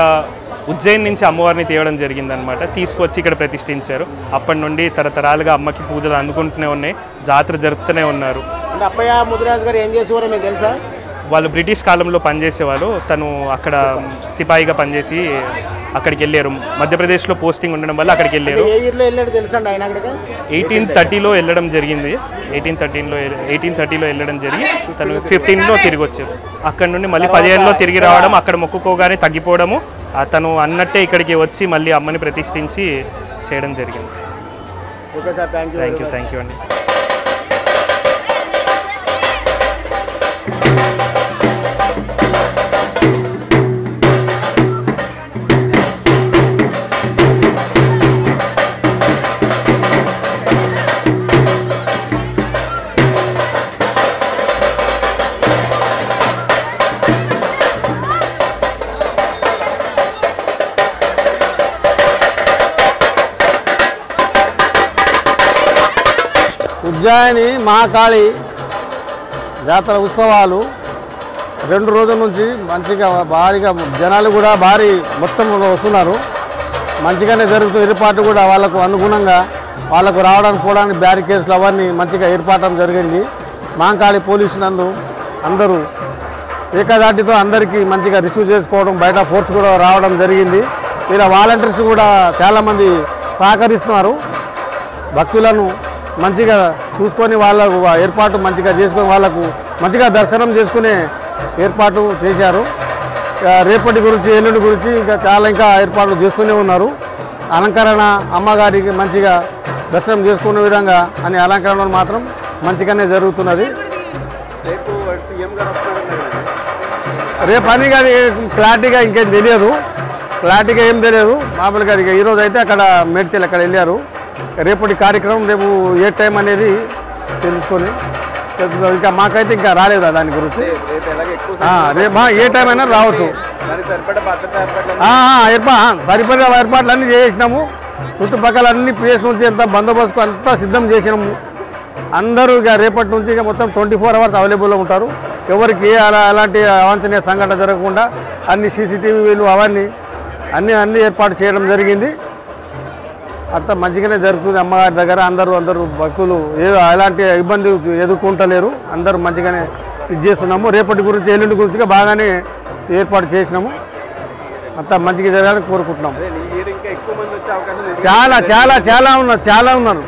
ఉజ్జయిని నుంచి అమ్మవారిని తేవడం జరిగిందనమాట. తీసుకొచ్చి ఇక్కడ ప్రతిష్ఠించారు. అప్పటి నుండి తరతరాలుగా అమ్మకి పూజలు అందుకుంటూనే ఉన్నాయి, జాతర జరుపుతూనే ఉన్నారు. అప్పయ్య ముదిరాజ్ గారు ఏం చేసేవారో మీకు తెలుసా? వాళ్ళు బ్రిటిష్ కాలంలో పనిచేసేవాళ్ళు. తను అక్కడ సిపాయిగా పనిచేసి అక్కడికి వెళ్ళారు. మధ్యప్రదేశ్లో పోస్టింగ్ ఉండడం వల్ల అక్కడికి వెళ్ళారు. 1830లో వెళ్ళడం జరిగింది. 1830లో వెళ్ళడం జరిగి తను 15లో తిరిగి వచ్చారు. అక్కడ నుండి మళ్ళీ 15లో తిరిగి రావడం, అక్కడ మొక్కుకోగానే తగ్గిపోవడము, తను అన్నట్టే ఇక్కడికి వచ్చి మళ్ళీ అమ్మని ప్రతిష్ఠించి చేయడం జరిగింది. థ్యాంక్ యూ అండి. ఉజ్జయిని మహాకాళి జాతర ఉత్సవాలు 2 రోజుల నుంచి మంచిగా భారీగా జనాలు కూడా భారీ మొత్తంలో వస్తున్నారు. మంచిగానే జరుగుతుంది. ఏర్పాటు కూడా వాళ్ళకు అనుగుణంగా వాళ్ళకు రావడానికి పోవడానికి బ్యారికేడ్స్లు అవన్నీ మంచిగా ఏర్పాటం జరిగింది. మహంకాళి పోలీసు నందు అందరూ ఏకదాటితో అందరికీ మంచిగా రిసీవ్ చేసుకోవడం, బయట ఫోర్స్ కూడా రావడం జరిగింది. ఇలా వాలంటీర్స్ కూడా చాలామంది సహకరిస్తున్నారు. భక్తులను మంచిగా చూసుకొని వాళ్ళకు ఏర్పాటు మంచిగా చేసుకొని వాళ్ళకు మంచిగా దర్శనం చేసుకునే ఏర్పాటు చేశారు. రేపటి గురించి, ఎల్లుండి గురించి ఇంకా ఏర్పాట్లు చేస్తూనే ఉన్నారు. అలంకరణ అమ్మగారికి మంచిగా దర్శనం చేసుకునే విధంగా అని అలంకరణ మాత్రం మంచిగానే జరుగుతున్నది. రేపు అని కానీ క్లారిటీగా ఇంకేం తెలియదు. ఏం తెలియదు. మామూలుగా ఈరోజు అయితే అక్కడ మేడ్చల్ అక్కడ వెళ్ళారు. రేపటి కార్యక్రమం రేపు ఏ టైం అనేది తెలుసుకొని ఇంకా మాకైతే ఇంకా రాలేదు దాని గురించి. రేపు ఏ టైం అయినా రావచ్చు. సరిపడా ఏర్పాట్లు అన్నీ చేసినాము. చుట్టుపక్కల అన్ని ప్లేస్ నుంచి ఎంత బందోబస్తు అంతా సిద్ధం చేసినాము. అందరూ ఇక రేపటి నుంచి ఇక మొత్తం 24 అవర్స్ అవైలబుల్లో ఉంటారు. ఎవరికి అలాంటి అవాంఛనీయ సంఘటన జరగకుండా అన్ని CCTVలు అవన్నీ అన్ని ఏర్పాటు చేయడం జరిగింది. అంతా మంచిగానే జరుగుతుంది. అమ్మగారి దగ్గర అందరూ భక్తులు ఎలాంటి ఇబ్బంది ఎదుర్కొంటలేరు. అందరూ మంచిగానే ఇది చేస్తున్నాము. రేపటి గురించి, ఎల్లుండి గురించి బాగానే ఏర్పాటు చేసినాము. అంతా మంచిగా జరగాలని కోరుకుంటున్నాము. చాలా ఉన్నారు.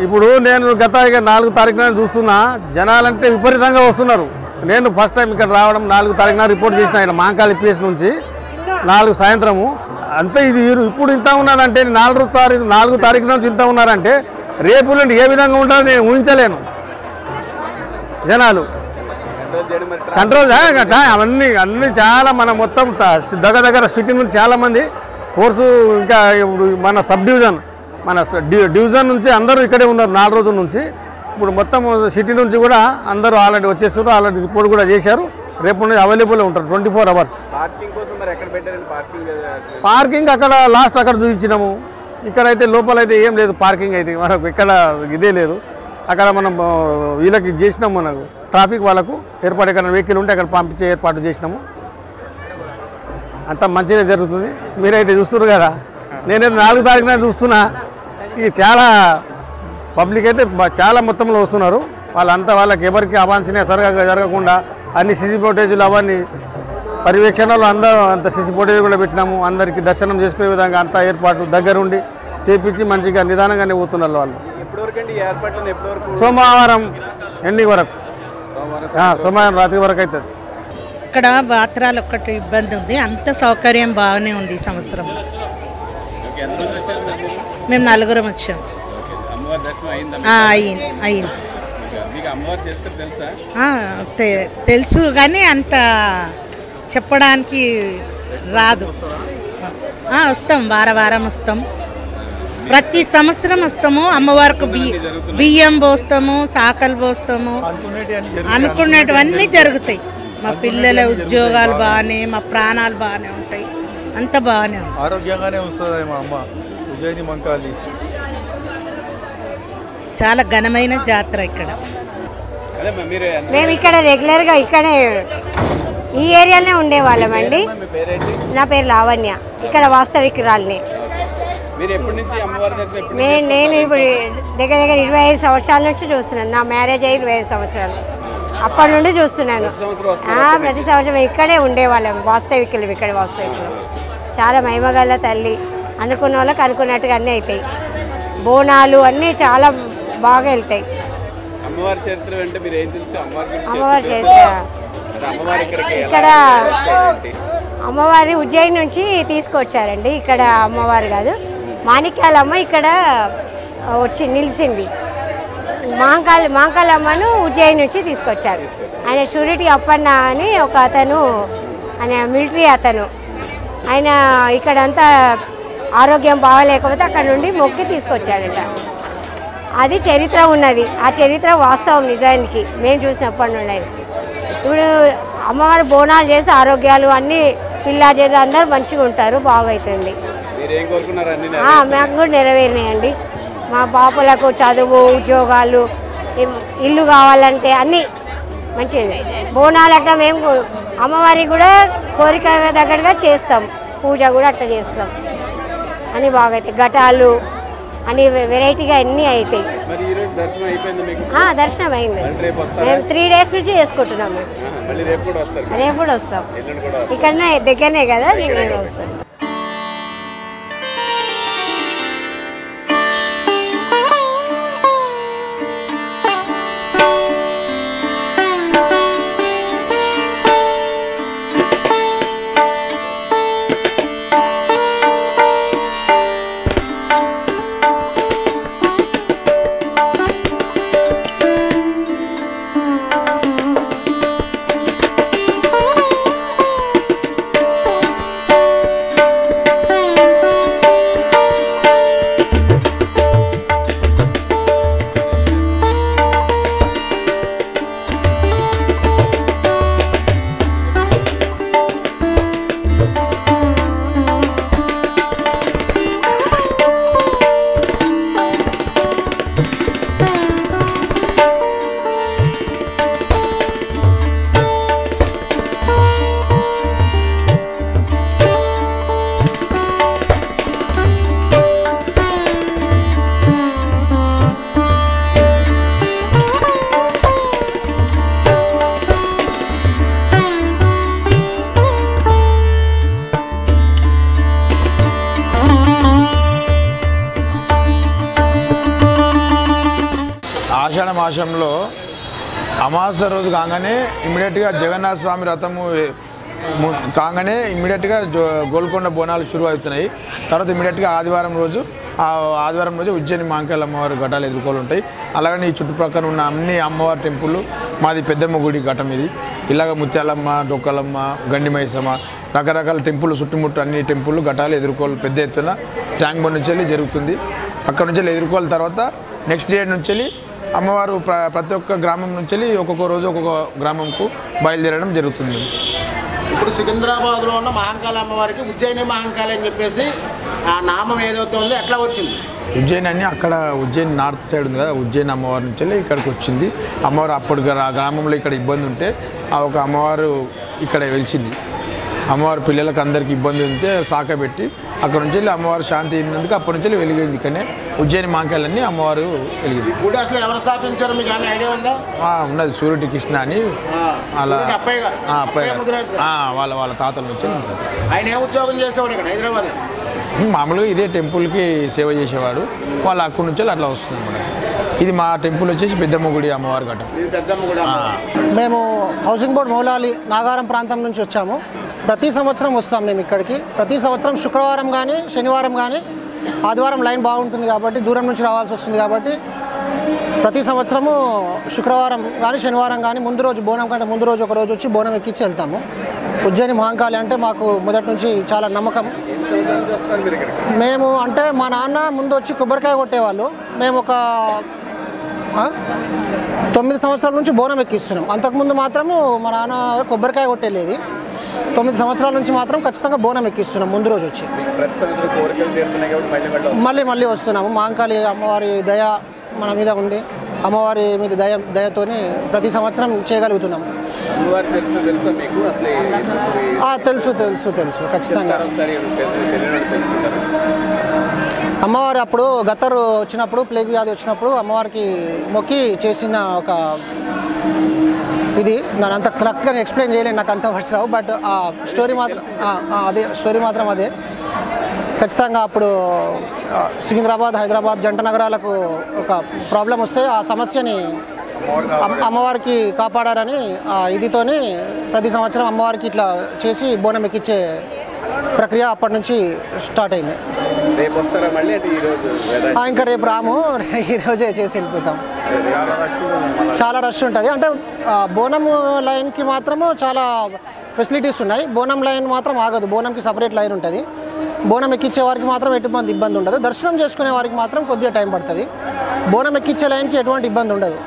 ఇప్పుడు నేను గత 4 తారీఖున చూస్తున్నా, జనాలంటే విపరీతంగా వస్తున్నారు. నేను ఫస్ట్ టైం ఇక్కడ రావడం 4 తారీఖున రిపోర్ట్ చేసిన ఇక్కడ మహంకాళి PS నుంచి 4 సాయంత్రము. అంతే ఇది ఇప్పుడు ఇంత ఉన్నారంటే 4 తారీఖు నుంచి ఇంత ఉన్నారంటే రేపు ఏ విధంగా ఉంటారో నేను ఊహించలేను. జనాలు కంట్రోల్ అవన్నీ చాలా మన మొత్తం దగ్గర సిటీ నుంచి చాలామంది ఫోర్సు, ఇంకా ఇప్పుడు మన సబ్ డివిజన్ మన డివిజన్ నుంచి అందరూ ఇక్కడే ఉన్నారు 4 రోజుల నుంచి. ఇప్పుడు మొత్తం సిటీ నుంచి కూడా అందరూ ఆల్రెడీ వచ్చేసారు. ఆల్రెడీ రిపోర్ట్ కూడా చేశారు. రేపు అవైలబుల్ ఉంటారు 24 అవర్స్. పార్కింగ్ అక్కడ లాస్ట్ అక్కడ చూపించినాము. ఇక్కడైతే లోపలైతే ఏం లేదు పార్కింగ్ అయితే మనకు ఇక్కడ ఇదే లేదు. అక్కడ మనం వీళ్ళకి చేసినాము, మనకు ట్రాఫిక్ వాళ్ళకు ఏర్పాటు ఎక్కడ వెహికల్ ఉంటే అక్కడ పంపించే ఏర్పాటు చేసినాము. అంతా మంచిగా జరుగుతుంది. మీరైతే చూస్తున్నారు కదా, నేనైతే 4 తారీఖున చూస్తున్నా. ఇది చాలా పబ్లిక్ అయితే చాలా మొత్తంలో వస్తున్నారు. వాళ్ళకి ఎవరికి అవాంఛనీయ జరగకుండా అన్ని CC ఫుటేజీలు అవన్నీ పర్యవేక్షణలో అంత CC ఫుటేజ్ కూడా పెట్టినాము. అందరికీ దర్శనం చేసుకునే విధంగా అంతా ఏర్పాటు దగ్గరుండి చేపించి మంచిగా నిదానంగానే పోతున్నారు వాళ్ళు. సోమవారం ఎండింగ్ వరకు, సోమవారం రాత్రి వరకు అవుతుంది. ఇక్కడ బాత్రాలు ఒక్కటి ఇబ్బంది ఉంది. అంత సౌకర్యం బాగానే ఉంది ఈ సంవత్సరం. ఓకే, ఎంతమంది వచ్చారు మీరు? మేము నలుగురం వచ్చాం. అమ్మవారి దర్శనం అయిందా? అయింది. మీకు అమ్మవారి చరిత్ర తెలుసా? తెలుసు కానీ అంత చెప్పడానికి రాదు. వస్తాం, వారం వస్తాం. ప్రతి సంవత్సరం వస్తాము. అమ్మవారికి బియ్యం పోస్తాము, సాకలు పోస్తాము, అనుకునేటివన్నీ జరుగుతాయి. మా పిల్లల ఉద్యోగాలు బాగానే, మా ప్రాణాలు బాగానే ఉంటాయి. అంత బాగానే ఉంటుంది. ఆరోగ్యంగానే వస్తుంది మా అమ్మ ఉజ్జయిని మంకాళి. చాలా ఘనమైన జాతర ఇక్కడ. మేము ఇక్కడ రెగ్యులర్గా ఇక్కడే ఈ ఏరియాలోనే ఉండేవాళ్ళమండి. నా పేరు లావణ్య, ఇక్కడ వాస్తవికురాలిని. నేను ఇప్పుడు దగ్గర 25 సంవత్సరాల నుంచి చూస్తున్నాను. నా మ్యారేజ్ అయ్యి 25 సంవత్సరాలు, అప్పటి నుండి చూస్తున్నాను. ప్రతి సంవత్సరం ఇక్కడే ఉండేవాళ్ళం, వాస్తవికులు. ఇక్కడ వాస్తవికులు చాలా మహిమగల తల్లి. అనుకున్న వాళ్ళకి అనుకున్నట్టుగా అన్నీ అవుతాయి. బోనాలు అన్నీ చాలా బాగా వెళ్తాయి. అమ్మవారి చరిత్ర అంటే మీరు ఏం తెలుసు? అమ్మవారి చరిత్ర ఇక్కడ అమ్మవారి ఉజ్జయిని నుంచి తీసుకొచ్చారండి. ఇక్కడ అమ్మవారు కాదు, మాణిక్యాలమ్మ ఇక్కడ వచ్చి నిలిచింది. మాంకాలమ్మను ఉజ్జయిని నుంచి తీసుకొచ్చారు. ఆయన షూరిటీ అప్పన్న అని ఒక అతను, ఆయన మిలిటరీ అతను. ఆయన ఇక్కడంతా ఆరోగ్యం బాగాలేకపోతే అక్కడ నుండి మొక్కి తీసుకొచ్చాడట. అది చరిత్ర ఉన్నది. ఆ చరిత్ర వాస్తవం నిజానికి మేము చూసినప్పటి నుండి. ఇప్పుడు అమ్మవారి బోనాలు చేసి ఆరోగ్యాలు అన్నీ పిల్లాజీలు అందరూ మంచిగా ఉంటారు, బాగవుతుంది. మాకు కూడా నెరవేరినాయండి. మా పాపలకు చదువు, ఉద్యోగాలు, ఇల్లు కావాలంటే అన్నీ మంచిది. బోనాలు అట్లా మేము అమ్మవారికి కూడా కోరిక దగ్గరగా చేస్తాం, పూజ కూడా అట్లా చేస్తాం. అన్నీ బాగవుతాయి. ఘటాలు అని వెరైటీగా అన్నీ అవుతాయి. దర్శనం అయింది. మేము 3 days నుంచి చేసుకుంటున్నాం. మేము రేపు కూడా వస్తాం. ఇక్కడనే దగ్గరనే కదా, నేను వస్తాను. ఆషాఢ మాసంలో అమావాస్య రోజు కాగానే ఇమ్మీడియట్గా జగన్నాథ స్వామి రథము కాగానే ఇమ్మీడియట్గా గోల్కొండ బోనాలు షురు అవుతున్నాయి. తర్వాత ఇమ్మీడియట్గా ఆదివారం రోజు ఉజ్జయిని మాంకాళి అమ్మవారి ఘటాలు ఎదుర్కోలు ఉంటాయి. అలాగని ఈ చుట్టుప్రక్కల ఉన్న అన్ని అమ్మవారి టెంపుల్ మాది పెద్దమ్మ గుడి ఘటం ఇది. ఇలాగ ముత్యాలమ్మ, డొక్కలమ్మ, గండి మైసమ్మ, రకరకాల టెంపుల్ చుట్టుముట్టు అన్ని టెంపుల్ ఘటాలు ఎదుర్కోలు పెద్ద ఎత్తున ట్యాంక్ బండ్ నుంచి వెళ్ళి జరుగుతుంది. అక్కడ నుంచి ఎదుర్కోల తర్వాత నెక్స్ట్ డే నుంచి వెళ్ళి అమ్మవారు ప్రతి ఒక్క గ్రామం నుంచి ఒక్కొక్క రోజు ఒక్కొక్క గ్రామంకు బయలుదేరడం జరుగుతుంది. ఇప్పుడు సికింద్రాబాద్లో ఉన్న మహంకాళి అమ్మవారికి ఉజ్జయిని మహంకాళి అని చెప్పేసి ఆ నామం ఏదైతే ఉందో ఎట్లా వచ్చింది? ఉజ్జయిని అని అక్కడ ఉజ్జయిని నార్త్ సైడ్ ఉంది కదా, ఉజ్జయిని అమ్మవారి నుంచి ఇక్కడికి వచ్చింది. అమ్మవారు అప్పుడు ఆ గ్రామంలో ఇక్కడ ఇబ్బంది ఉంటే ఆ ఒక అమ్మవారు ఇక్కడ వెలిచింది. అమ్మవారి పిల్లలకు అందరికీ ఇబ్బంది ఉంటే శాఖ పెట్టి అక్కడ నుంచి అమ్మవారు శాంతి అయినందుకు అప్పటి నుంచి వెలిగింది. ఇక్కడనే ఉజ్జయిని మాంకాళి అని అమ్మవారు వెలిగింది. గుడి అసలు ఎవరు స్థాపించారు మీకు ఐడియా ఉందా? ఉన్నది సూర్యుడి కృష్ణ అని, అలా అప్పయ్య గారు వాళ్ళ తాతల నుంచి. ఆయన ఏ ఉద్యోగం చేసేవాడు ఇక్కడ హైదరాబాద్? మామూలుగా ఇదే టెంపుల్కి సేవ చేసేవాడు. వాళ్ళు అక్కడి నుంచి అట్లా వస్తుంది అన్నమాట. ఇది మా టెంపుల్ వచ్చేసి పెద్దమ్మ గుడి అమ్మవారి ఘటం. మేము హౌసింగ్ బోర్డ్ మౌలాలి నాగారం ప్రాంతం నుంచి వచ్చాము. ప్రతి సంవత్సరం వస్తాం మేము ఇక్కడికి. ప్రతి సంవత్సరం శుక్రవారం కానీ శనివారం కానీ ఆదివారం లైన్ బాగుంటుంది కాబట్టి దూరం నుంచి రావాల్సి వస్తుంది కాబట్టి ప్రతి సంవత్సరము శుక్రవారం కానీ శనివారం కానీ ముందు రోజు బోనం కంటే ముందు రోజు ఒక రోజు వచ్చి బోనం ఎక్కించి వెళ్తాము. ఉజ్జయిని మహంకాళి అంటే మాకు మొదటి నుంచి చాలా నమ్మకం. మేము అంటే మా నాన్న ముందు వచ్చి కొబ్బరికాయ కొట్టేవాళ్ళు. మేము ఒక 9 సంవత్సరాల నుంచి బోనం ఎక్కిస్తున్నాం. అంతకుముందు మాత్రము మా నాన్న కొబ్బరికాయ కొట్టేది. 9 సంవత్సరాల నుంచి మాత్రం ఖచ్చితంగా బోనం ఎక్కిస్తున్నాం ముందు రోజు వచ్చి. మళ్ళీ వస్తున్నాము. మహంకాళి అమ్మవారి దయ మన మీద ఉండి అమ్మవారి మీద దయతోని ప్రతి సంవత్సరం చేయగలుగుతున్నాము. తెలుసు ఖచ్చితంగా. అమ్మవారు అప్పుడు గత్తరు వచ్చినప్పుడు ప్లేగ్ వ్యాధి వచ్చినప్పుడు అమ్మవారికి మొక్కి చేసిన ఒక ఇది నేను అంత కరెక్ట్గా ఎక్స్ప్లెయిన్ చేయలేను, నాకు అంత వర్డ్స్ రావు. బట్ ఆ స్టోరీ మాత్రం అదే. ఖచ్చితంగా అప్పుడు సికింద్రాబాద్ హైదరాబాద్ జంట నగరాలకు ఒక ప్రాబ్లం వస్తే ఆ సమస్యని అమ్మవారికి కాపాడారని ఇదితోనే ప్రతి సంవత్సరం అమ్మవారికి ఇట్లా చేసి బోనం ఎక్కించే ప్రక్రియ అప్పటి నుంచి స్టార్ట్ అయింది. ఇంకా రేపు రాము, ఈరోజే చేసి వెళ్ళిపోతాం. చాలా రష్ ఉంటుంది. అంటే బోనం లైన్కి మాత్రము చాలా ఫెసిలిటీస్ ఉన్నాయి. బోనం లైన్ మాత్రం ఆగదు. బోనంకి సపరేట్ లైన్ ఉంటుంది. బోనం ఎక్కించే వారికి మాత్రం ఎటువంటి ఇబ్బంది ఉండదు. దర్శనం చేసుకునే వారికి మాత్రం కొద్దిగా టైం పడుతుంది. బోనం ఎక్కించే లైన్కి ఎటువంటి ఇబ్బంది ఉండదు.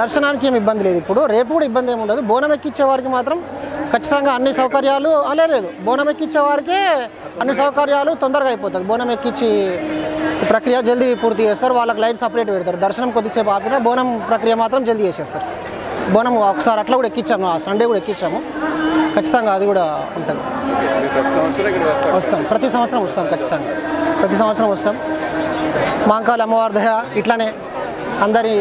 దర్శనానికి ఏమి ఇబ్బంది లేదు. ఇప్పుడు రేపు కూడా ఇబ్బంది ఏమి ఉండదు. బోనం ఎక్కించే వారికి మాత్రం ఖచ్చితంగా అన్ని సౌకర్యాలు లేదు. బోనం ఎక్కించే వారికే అన్ని సౌకర్యాలు తొందరగా అయిపోతుంది. బోనం ఎక్కించి ప్రక్రియ జల్దీ పూర్తి చేస్తారు. వాళ్ళకి లైన్ సపరేట్ పెడతారు. దర్శనం కొద్దిసేపు ఆపినా బోనం ప్రక్రియ మాత్రం జల్దీ చేసేస్తారు. బోనం ఒకసారి అట్లా కూడా ఎక్కించాము, ఆ సండే కూడా ఎక్కించాము. ఖచ్చితంగా అది కూడా ఉంటుంది. ప్రతి సంవత్సరం వస్తాం. ఖచ్చితంగా ప్రతి సంవత్సరం వస్తాం. మహంకాళి అమ్మవారి దయ ఇట్లానే అందరి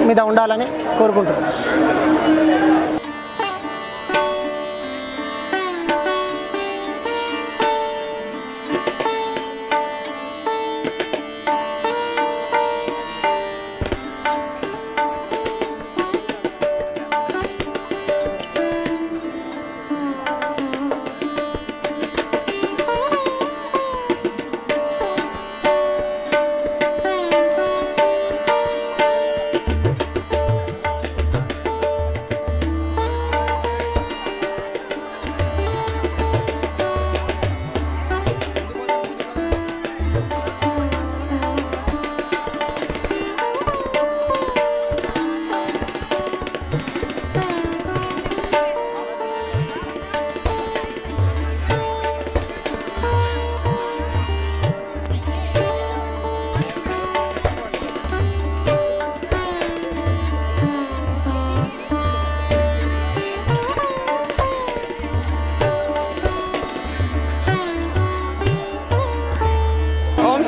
మీద ఉండాలని కోరుకుంటున్నాం.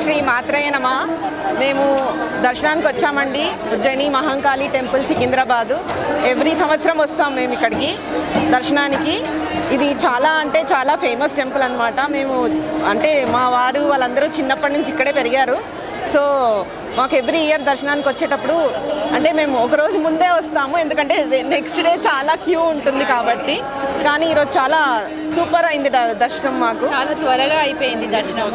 శ్రీ మాత్రయ్య నమ. మేము దర్శనానికి వచ్చామండి ఉజ్జయిని మహంకాళి టెంపుల్ సికింద్రాబాదు. ఎవ్రీ సంవత్సరం వస్తాం మేము ఇక్కడికి దర్శనానికి. ఇది చాలా అంటే చాలా ఫేమస్ టెంపుల్ అనమాట. మేము అంటే మా వారు వాళ్ళందరూ చిన్నప్పటి నుంచి ఇక్కడే పెరిగారు. సో మాకు ఎవ్రీ ఇయర్ దర్శనానికి వచ్చేటప్పుడు అంటే మేము ఒకరోజు ముందే వస్తాము, ఎందుకంటే నెక్స్ట్ డే చాలా క్యూ ఉంటుంది కాబట్టి. కానీ ఈరోజు చాలా సూపర్ అయింది దర్శనం. మాకు చాలా త్వరగా అయిపోయింది దర్శనం.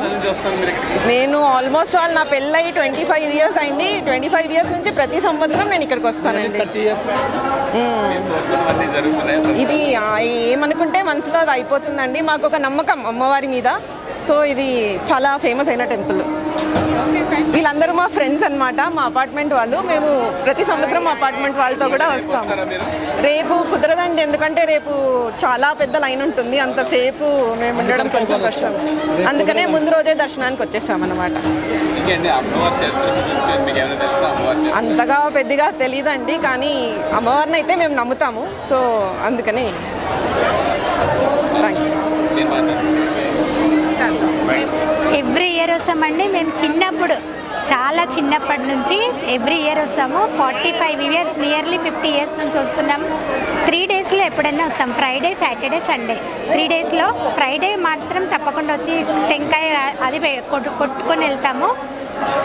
నేను ఆల్మోస్ట్ నా పెళ్ళయి 25 ఇయర్స్ అయింది. 25 ఇయర్స్ నుంచి ప్రతి సంవత్సరం నేను ఇక్కడికి వస్తానండి. ఇది ఏమనుకుంటే మనసులో అది అయిపోతుందండి. మాకు ఒక నమ్మకం అమ్మవారి మీద. సో ఇది చాలా ఫేమస్ అయిన టెంపుల్. వీళ్ళందరూ మా ఫ్రెండ్స్ అనమాట, మా అపార్ట్మెంట్ వాళ్ళు. మేము ప్రతి సంవత్సరం మా అపార్ట్మెంట్ వాళ్ళతో కూడా వస్తాం. రేపు కుదరదండి, ఎందుకంటే రేపు చాలా పెద్ద లైన్ ఉంటుంది. అంతసేపు మేము ఉండడం కొంచెం కష్టం. అందుకనే ముందు రోజే దర్శనానికి వచ్చేస్తాం అన్నమాట. అంతగా పెద్దగా తెలియదండి, కానీ అమ్మవారిని అయితే మేము నమ్ముతాము. సో అందుకని థ్యాంక్ యూ. ఎవ్రీ ఇయర్ వస్తామండి. మేము చిన్నప్పుడు చాలా చిన్నప్పటి నుంచి ఎవ్రీ ఇయర్ వస్తాము. 45 ఇయర్స్ నియర్లీ 50 ఇయర్స్ నుంచి వస్తున్నాము. 3 డేస్లో ఎప్పుడైనా వస్తాం. ఫ్రైడే, సాటర్డే, సండే 3 డేస్లో. ఫ్రైడే మాత్రం తప్పకుండా వచ్చి టెంకాయ అది కొట్టుకొని వెళ్తాము.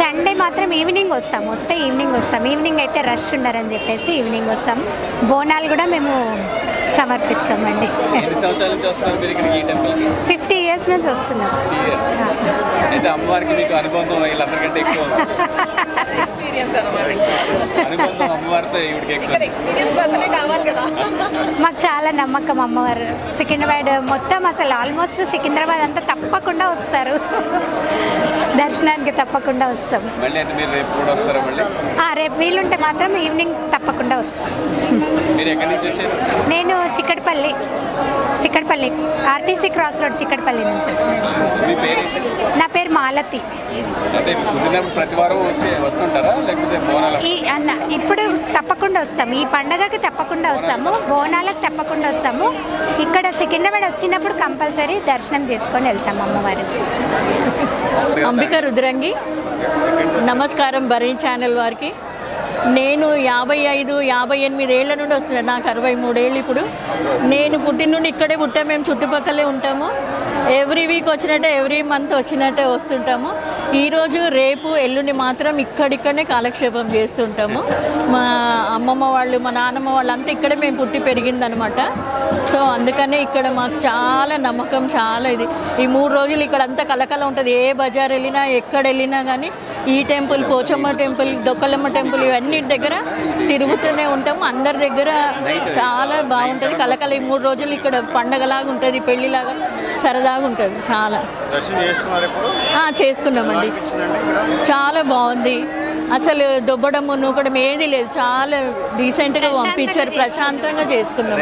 సండే మాత్రం ఈవినింగ్ వస్తాము. వస్తే ఈవినింగ్ వస్తాం. ఈవినింగ్ అయితే రష్ ఉండరని చెప్పేసి ఈవినింగ్ వస్తాం. బోనాలు కూడా మేము సమర్పిస్తామండి. ఎన్ని సంవత్సరాల నుంచి వస్తున్నారు మీరు ఇక్కడికి ఈ టెంపుల్కి? 50 years నుంచి వస్తున్నాం. అయితే అమ్మవారికి మీకు అనుబంధం వీళ్ళందరికంటే ఎక్కువ ఎక్స్పీరియన్స్ అన్నమాట. అనుబంధం అమ్మవారితో ఈవిడికి ఎక్కువ. ఎక్స్పీరియన్స్ పర్సనే కావాలి కదా. మాకు చాలా నమ్మకం అమ్మవారు. సికింద్రాబాద్ మొత్తం అసలు ఆల్మోస్ట్ సికింద్రాబాద్ అంతా తప్పకుండా వస్తారు. దర్శనానికి తప్పకుండా వస్తాం. మళ్ళీ అయితే మీరు రేపు కూడా వస్తారా మళ్ళీ? రేపు వీలుంటే మాత్రం ఈవినింగ్ తప్పకుండా వస్తాం. మీరు ఎక్కడి నుంచి వచ్చారు? నేను Chikkadpally RTC cross road Chikkadpally నుంచి వచ్చాను. మీ పేరు? నా పేరు మాలతి. అంటే కుదిరినప్పుడు ప్రతి వారం వస్తుంటారా లేకపోతే బోనాల? ఇప్పుడు తప్పకుండా వస్తాము. ఈ పండగకి తప్పకుండా వస్తాము. బోనాలకు తప్పకుండా వస్తాము. ఇక్కడ సికింద్రాబాద్ వచ్చినప్పుడు కంపల్సరీ దర్శనం చేసుకొని వెళ్తాము అమ్మవారికి. అంబిక రుద్రంగి. నమస్కారం బరీ ఛానల్ వారికి. నేను 55-58 ఏళ్ళ నుండి వస్తున్నాను. నాకు 63 ఏళ్ళు ఇప్పుడు. నేను పుట్టిన నుండి ఇక్కడే పుట్టాము. మేము చుట్టుపక్కలే ఉంటాము. ఎవ్రీ వీక్ వచ్చినట్టే, ఎవ్రీ మంత్ వచ్చినట్టే వస్తుంటాము. ఈరోజు రేపు ఎల్లుండి మాత్రం ఇక్కడిక్కడనే కాలక్షేపం చేస్తుంటాము. మా అమ్మమ్మ వాళ్ళు, మా నాన్నమ్మ వాళ్ళు అంతా ఇక్కడే మేము పుట్టి పెరిగిందనమాట. సో అందుకనే ఇక్కడ మాకు చాలా నమ్మకం, చాలా ఇది. ఈ 3 రోజులు ఇక్కడ అంతా కలకల ఉంటుంది. ఏ బజార్ వెళ్ళినా, ఎక్కడ వెళ్ళినా కానీ ఈ టెంపుల్, పోచమ్మ టెంపుల్, దొక్కలమ్మ టెంపుల్ ఇవన్నీ దగ్గర తిరుగుతూనే ఉంటాము. అందరి దగ్గర చాలా బాగుంటుంది కలకల. ఈ 3 రోజులు ఇక్కడ పండగలాగా ఉంటుంది, పెళ్లిలాగా సరదాగా ఉంటుంది. చాలా చేసుకున్నామండి. చాలా బాగుంది. అసలు దొబ్బడము నూకడం ఏది లేదు. చాలా డీసెంట్గా పంపించారు. ప్రశాంతంగా చేసుకున్నాం.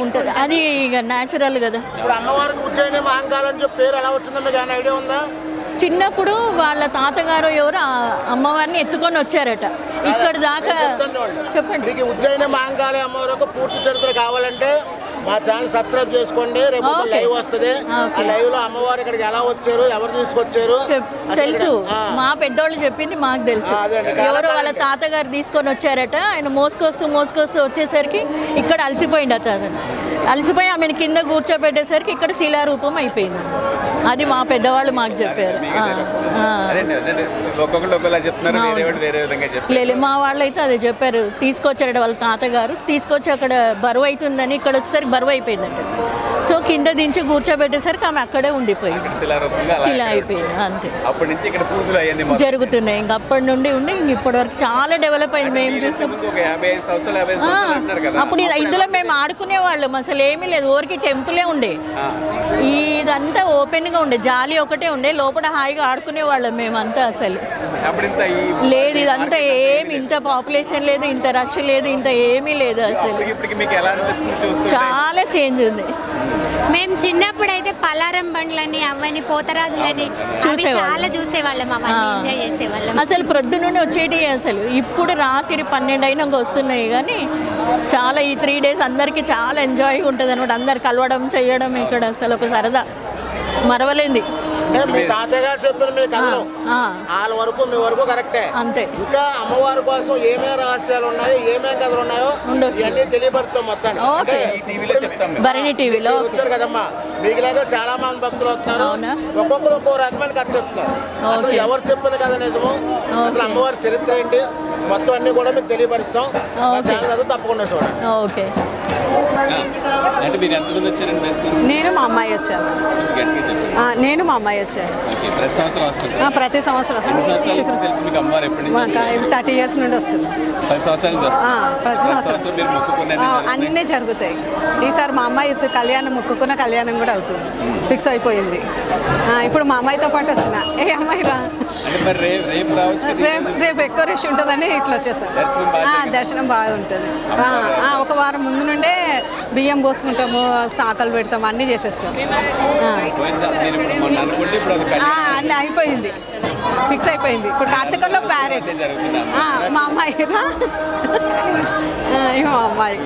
ఉంటుంది. అది ఇక న్యాచురల్ కదా. అమ్మవారికి ఉజ్జయిని మహంకాళి అని చెప్పి పేరు ఎలా వచ్చిందో మీకు ఏమైనా ఐడియా ఉందా? చిన్నప్పుడు వాళ్ళ తాతగారు ఎవరు అమ్మవారిని ఎత్తుకొని వచ్చారట ఇక్కడ దాకా. చెప్పండి. మీకు ఉజ్జయిని మహంకాళి అమ్మవారి యొక్క పూర్తి చరిత్ర కావాలంటే మా ఛానల్ సబ్స్క్రైబ్ చేసుకోండి. రేపు లైవ్ వస్తుంది. ఆ లైవ్ లో అమ్మవారు ఇక్కడికి ఎలా వచ్చారు, ఎవరు తీసుకొచ్చారు తెలుసు. మా పెద్దోళ్ళు చెప్పింది మాకు తెలుసు. ఎవరో వాళ్ళ తాతగారు తీసుకొని వచ్చారట. ఆయన మోసుకొస్తూ వచ్చేసరికి ఇక్కడ అలసిపోయింది అతను. అలసిపోయి ఆమెను కింద కూర్చోబెట్టేసరికి ఇక్కడ శిలారూపం అయిపోయింది. అది మా పెద్దవాళ్ళు మాకు చెప్పారు. లేదు, మా వాళ్ళు అయితే అదే చెప్పారు. తీసుకొచ్చారట వాళ్ళ తాతగారు. తీసుకొచ్చి అక్కడ బరువు అవుతుందని ఇక్కడ వచ్చేసరికి బరువు అయిపోయిందంట. సో కింద దించి కూర్చోబెట్టేసరికి ఆమె అక్కడే ఉండిపోయింది. శిలా అయిపోయింది. అంతే. జరుగుతున్నాయి. ఇంక అప్పటి నుండి ఉండి ఇప్పటి వరకు చాలా డెవలప్ అయింది. మేము చూసాం. అప్పుడు ఇందులో మేము ఆడుకునే వాళ్ళం. అసలు ఏమీ లేదు. ఊరికి టెంపులే ఉండే. ఇదంతా ఓపెన్గా ఉండే. జాలి ఒకటే ఉండే. లోపల హాయిగా ఆడుకునే వాళ్ళం మేమంతా. అసలు లేదు, ఇదంతా ఏమి ఇంత పాపులేషన్ లేదు, ఇంత రష్ లేదు, ఇంత ఏమీ లేదు. అసలు చాలా చేంజ్ ఉంది. మేము చిన్నప్పుడు అయితే పలారం బండ్లని అవన్నీ పోతరాజులని చాలా చూసేవాళ్ళం. ఎంజాయ్ చేసేవాళ్ళం. అసలు ప్రొద్దు నుండి వచ్చేటి. అసలు ఇప్పుడు రాత్రి 12 అయినాక వస్తున్నాయి. కానీ చాలా ఈ 3 days అందరికీ చాలా ఎంజాయ్గా ఉంటుంది అనమాట. అందరు కలవడం చేయడం ఇక్కడ అసలు ఒక సరదా మరవలేంది. మీ తాతయ్య గారు చెప్పిన మీ కథలు వాళ్ళ వరకు మీ వరకు కరెక్టే. అంతే. ఇంకా అమ్మవారి కోసం ఏమేమి రహస్యాలు ఉన్నాయో, ఏమేమి కథలు ఉన్నాయో ఇవన్నీ తెలియబడతాం మొత్తాన్ని. భరణి టీవీలో వచ్చారు కదమ్మా. మీకులాగా చాలా మంది భక్తులు వస్తున్నారు. ఒక్కొక్కరు ఒక్కో రకమైన కథ చెప్తున్నారు. అసలు ఎవరు చెప్పిన కథ నిజము, అసలు అమ్మవారి చరిత్ర ఏంటి, మొత్తం అన్ని కూడా మీకు తెలియపరుస్తాం. ఛానల్ తప్పకుండా చూడండి. ఓకే. నేను మా అమ్మాయి వచ్చాను. ప్రతి సంవత్సరం 30 years నుండి వస్తుంది. ప్రతి సంవత్సరం అన్నీ జరుగుతాయి. ఈసారి మా అమ్మాయి కళ్యాణం మొక్కుకున్న కళ్యాణం కూడా అవుతుంది. ఫిక్స్ అయిపోయింది. ఇప్పుడు మా అమ్మాయితో పాటు వచ్చిన. ఏ అమ్మాయి రా, రేపు ఎక్కువ రష్ ఉంటుందని ఇట్లా వచ్చేసాను. దర్శనం బాగుంటుంది. ఒక వారం ముందు నుండే బియ్యం పోసుకుంటాము, సాకలు పెడతాము, అన్నీ చేసేస్తాం. అన్నీ అయిపోయింది. ఫిక్స్ అయిపోయింది. ఇప్పుడు కార్తీకంలో మ్యారేజ్. మా అమ్మాయి మా అమ్మాయి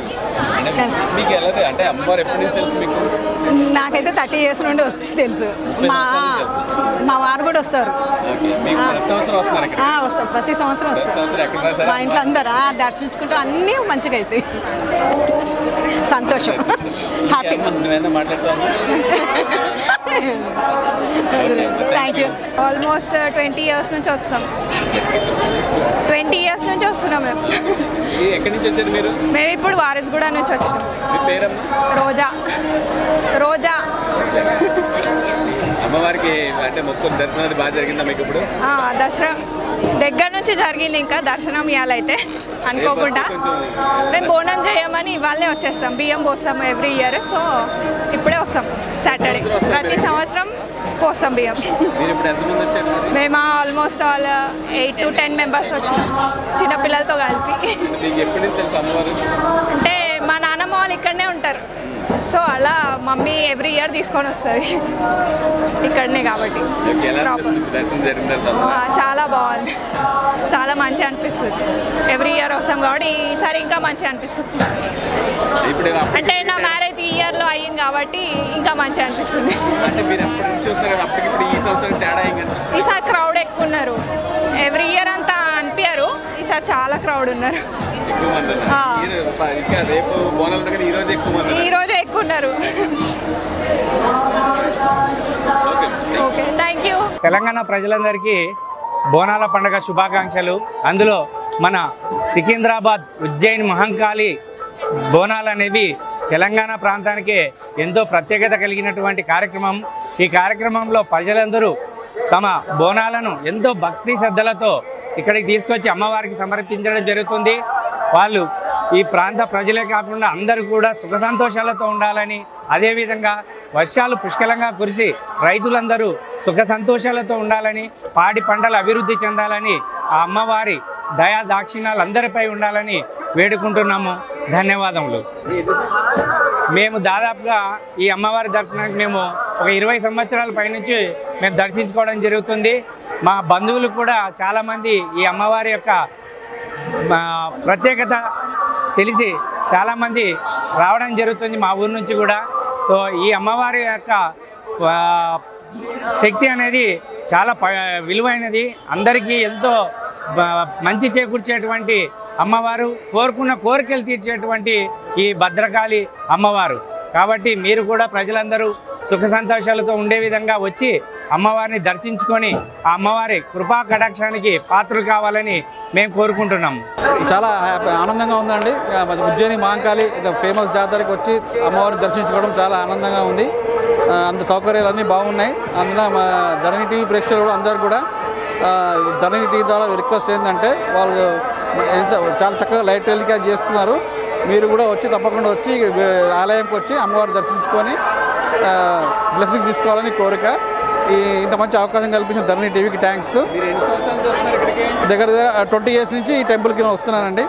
నాకైతే 30 years నుండి వచ్చి తెలుసు. మా వారు కూడా వస్తారు. వస్తాం. ప్రతి సంవత్సరం వస్తారు. మా ఇంట్లో అందరూ దర్శించుకుంటూ అన్నీ మంచిగా అవుతాయి. సంతోషం, happy. Thank you. Almost 20 years నుంచి వస్తాం. 20 years నుంచి వస్తున్నాం మేము. ఎక్కడి నుంచి వచ్చారు మీరు? మేము ఇప్పుడు వారసుగూడ నుంచి వచ్చినాం. మీ పేరమ్మా? రోజా. రోజా. అమ్మవారికి అంటే మొక్కులు దర్శనాలు బాగా జరిగిందా మీకు ఇప్పుడు? దర్శనం దగ్గర నుంచి జరిగింది, ఇంకా దర్శనం ఇవ్వాలైతే అనుకోకుండా. మేము బోనం చేయమని ఇవాళనే వచ్చేస్తాం, బియ్యం పోస్తాం ఎవ్రీ ఇయర్. సో ఇప్పుడే వస్తాం సాటర్డే, ప్రతి సంవత్సరం పోస్తాం బియ్యం. మేము ఆల్మోస్ట్ ఆల్ 8 to 10 మెంబర్స్ వచ్చినాం చిన్నపిల్లలతో కలిపి. అంటే మా నాన్నమ్మ వాళ్ళు ఇక్కడనే ఉంటారు, సో అలా మమ్మీ ఎవ్రీ ఇయర్ తీసుకొని వస్తుంది ఇక్కడనే కాబట్టి. చాలా బాగుంది, చాలా మంచిగా అనిపిస్తుంది. ఎవ్రీ ఇయర్ వస్తాం కాబట్టి ఈసారి ఇంకా మంచిగా అనిపిస్తుంది. అంటే నా మ్యారేజ్ ఈ ఇయర్లో అయ్యింది కాబట్టి ఇంకా మంచిగా అనిపిస్తుంది. ఈసారి క్రౌడ్ ఎక్కువ ఉన్నారు, ఎవ్రీ ఇయర్ అంతా అనిపించారు, ఈసారి చాలా క్రౌడ్ ఉన్నారు. ఈ రోజే ఎక్కువ ఉన్నారు. Okay, thank you. తెలంగాణ ప్రజలందరికీ బోనాల పండుగ శుభాకాంక్షలు. అందులో మన సికింద్రాబాద్ ఉజ్జయిని మహంకాళి బోనాలు అనేవి తెలంగాణ ప్రాంతానికి ఎంతో ప్రత్యేకత కలిగినటువంటి కార్యక్రమం. ఈ కార్యక్రమంలో ప్రజలందరూ తమ బోనాలను ఎంతో భక్తి శ్రద్ధలతో ఇక్కడికి తీసుకొచ్చి అమ్మవారికి సమర్పించడం జరుగుతుంది. వాళ్ళు ఈ ప్రాంత ప్రజలే కాకుండా అందరూ కూడా సుఖ సంతోషాలతో ఉండాలని, అదేవిధంగా వర్షాలు పుష్కలంగా కురిసి రైతులందరూ సుఖ సంతోషాలతో ఉండాలని, పాడి పంటలు అభివృద్ధి చెందాలని, ఆ అమ్మవారి దయా దాక్షిణ్యాలు అందరిపై ఉండాలని వేడుకుంటున్నాము. ధన్యవాదములు. మేము దాదాపుగా ఈ అమ్మవారి దర్శనానికి మేము ఒక 20 సంవత్సరాల పైనుంచి మేము దర్శించుకోవడం జరుగుతుంది. మా బంధువులు కూడా చాలామంది ఈ అమ్మవారి యొక్క ప్రత్యేకత తెలిసి చాలామంది రావడం జరుగుతుంది మా ఊరు నుంచి కూడా. సో ఈ అమ్మవారి యొక్క శక్తి అనేది చాలా విలువైనది, అందరికీ ఎంతో మంచి చేకూర్చేటువంటి అమ్మవారు, కోరుకున్న కోరికలు తీర్చేటువంటి ఈ భద్రకాళి అమ్మవారు. కాబట్టి మీరు కూడా ప్రజలందరూ సుఖ సంతోషాలతో ఉండే విధంగా వచ్చి అమ్మవారిని దర్శించుకొని ఆ అమ్మవారి కృపా కటాక్షానికి పాత్రలు కావాలని మేము కోరుకుంటున్నాము. చాలా ఆనందంగా ఉందండి. ఉజ్జయిని మహంకాళి ఫేమస్ జాతరకి వచ్చి అమ్మవారిని దర్శించుకోవడం చాలా ఆనందంగా ఉంది. అంత సౌకర్యాలు అన్నీ బాగున్నాయి. అందులో మా ధరణి టీవీ ప్రేక్షకులు అందరూ కూడా ధరణి టీవీ ద్వారా రిక్వెస్ట్ ఏంటంటే వాళ్ళు చాలా చక్కగా లైవ్ టెలికాస్ట్ చేస్తున్నారు. మీరు కూడా వచ్చి తప్పకుండా వచ్చి ఆలయంకి వచ్చి అమ్మవారిని దర్శించుకొని బ్లెస్సింగ్ తీసుకోవాలని కోరిక. ఇంత మంచి అవకాశం కల్పించిన ధరణి టీవీకి థ్యాంక్స్. దగ్గర 20 years నుంచి ఈ టెంపుల్కి వస్తున్నానండి.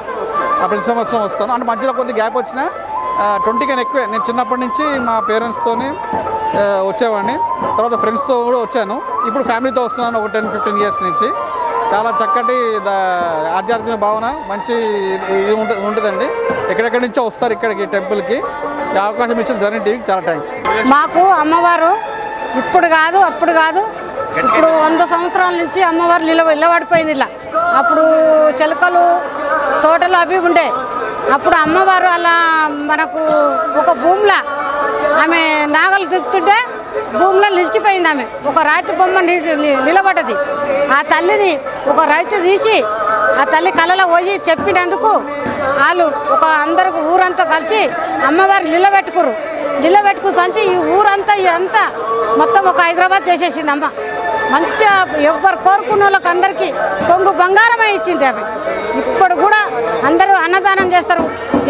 ప్రతి సంవత్సరం వస్తాను, అంటే మధ్యలో కొద్ది గ్యాప్ వచ్చినా 20 కన్నా ఎక్కువే. నేను చిన్నప్పటి నుంచి మా పేరెంట్స్తోని వచ్చేవాడిని, తర్వాత ఫ్రెండ్స్తో కూడా వచ్చాను. ఇప్పుడు ఫ్యామిలీతో వస్తున్నాను ఒక 10-15 years నుంచి. చాలా చక్కటి ఆధ్యాత్మిక భావన, మంచి ఇది ఉంటుందండి. ఎక్కడెక్కడి నుంచో వస్తారు ఇక్కడికి టెంపుల్కి. ఈ అవకాశం ఇచ్చిన ధరణి టీవీకి చాలా థ్యాంక్స్. మాకు అమ్మవారు ఇప్పుడు కాదు అప్పుడు కాదు, ఇప్పుడు 100 సంవత్సరాల నుంచి అమ్మవారు నిలబడిపోయింది. ఇలా అప్పుడు చిలకలు తోటలు అవి ఉండే, అప్పుడు అమ్మవారు అలా మనకు ఒక భూమిలో ఆమె నాగలు తిప్పుతుంటే భూమిలో నిలిచిపోయింది. ఆమె ఒక రాతి బొమ్మ నిలబడ్డది. ఆ తల్లిని ఒక రైతు తీసి ఆ తల్లి కళ్ళలో పోయి చెప్పినందుకు వాళ్ళు అందరూ ఊరంతా కలిసి అమ్మవారు నిలబెట్టుకుని ఈ ఊరంతా అంతా మొత్తం ఒక హైదరాబాద్ చేసేసింది అమ్మ. మంచిగా ఎవ్వరు కోరుకున్న వాళ్ళకి అందరికీ కొంగు బంగారమే ఇచ్చింది. అవి ఇప్పుడు కూడా అందరూ అన్నదానం చేస్తారు,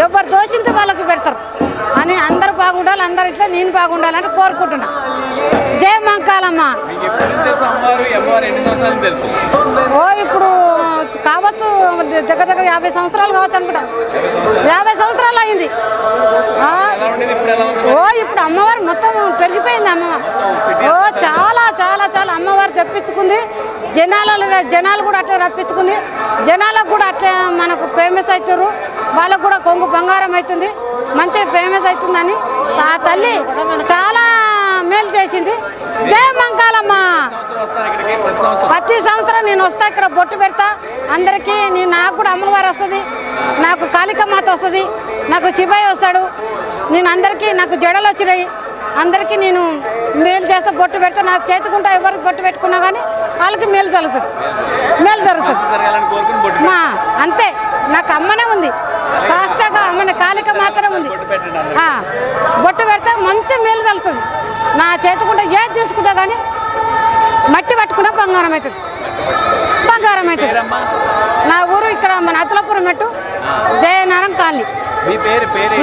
ఎవరు దోషించి వాళ్ళకి పెడతారు అని అందరూ బాగుండాలి, అందరు ఇట్లా నేను బాగుండాలని కోరుకుంటున్నా. జై మహంకాళమ్మ. ఓ ఇప్పుడు కావచ్చు దగ్గర 50 సంవత్సరాలు కావచ్చు అనుకుంటా. 50 సంవత్సరాలు అయింది. ఓ ఇప్పుడు అమ్మవారు మొత్తం పెరిగిపోయింది. అమ్మవారు ఓ చాలా చాలా చాలా అమ్మవారు తెప్పించుకుంది. జనాలు కూడా అట్లా రప్పించుకుంది. జనాలకు కూడా అట్లా మనకు ఫేమస్ అవుతారు, వాళ్ళకు కూడా కొంగు బంగారం అవుతుంది, మంచిగా ఫేమస్ అవుతుందని ఆ తల్లి చాలా మేలు చేసింది. జై మహంకాళమ్మ. ప్రతి సంవత్సరం నేను వస్తా, ఇక్కడ బొట్టు పెడతా అందరికీ. నాకు కూడా అమ్మవారు వస్తుంది, నాకు కాళికమాత వస్తుంది, నాకు శివయ్య వస్తాడు. నేను అందరికీ నాకు జడలు వచ్చినాయి, అందరికీ నేను మేలు చేస్తా, బొట్టు పెడతా. నా చేతుకుంటా ఎవరికి బొట్టు పెట్టుకున్నా కానీ వాళ్ళకి మేలు జరుగుతుంది. మా అంతే, నాకు అమ్మనే ఉంది. సాష్టగా మన కాలిక మాత్రం ఉంది. బొట్టు పెడితే మంచి మేలు తగులుతుంది. నా చేతుకుంటే ఏది తీసుకుంటా కానీ మట్టి పట్టుకుంటే బంగారం అవుతుంది. బంగారం అవుతుంది. నా ఊరు ఇక్కడ మన అతులపురం మెట్టు జయనారాయణ కాలనీ.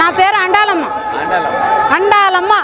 నా పేరు అండాలమ్మ. అండాలమ్మ.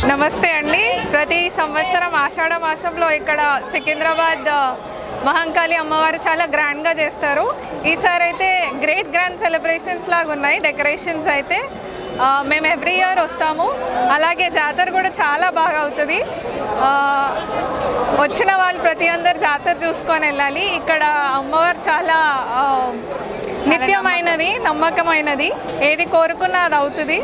నమస్తే అండి. ప్రతి సంవత్సరం ఆషాఢ మాసంలో ఇక్కడ సికింద్రాబాద్ మహంకాళి అమ్మవారు చాలా గ్రాండ్గా చేస్తారు. ఈసారి అయితే గ్రాండ్ సెలబ్రేషన్స్ లాగా ఉన్నాయి. డెకరేషన్స్ అయితే మేము ఎవ్రీ ఇయర్ వస్తాము. అలాగే జాతర కూడా చాలా బాగా అవుతుంది. వచ్చిన వాళ్ళు ప్రతి అందరు జాతర చూసుకొని వెళ్ళాలి. ఇక్కడ అమ్మవారు చాలా నిత్యమైనది, నమ్మకమైనది. ఏది కోరుకున్నా అది అవుతుంది.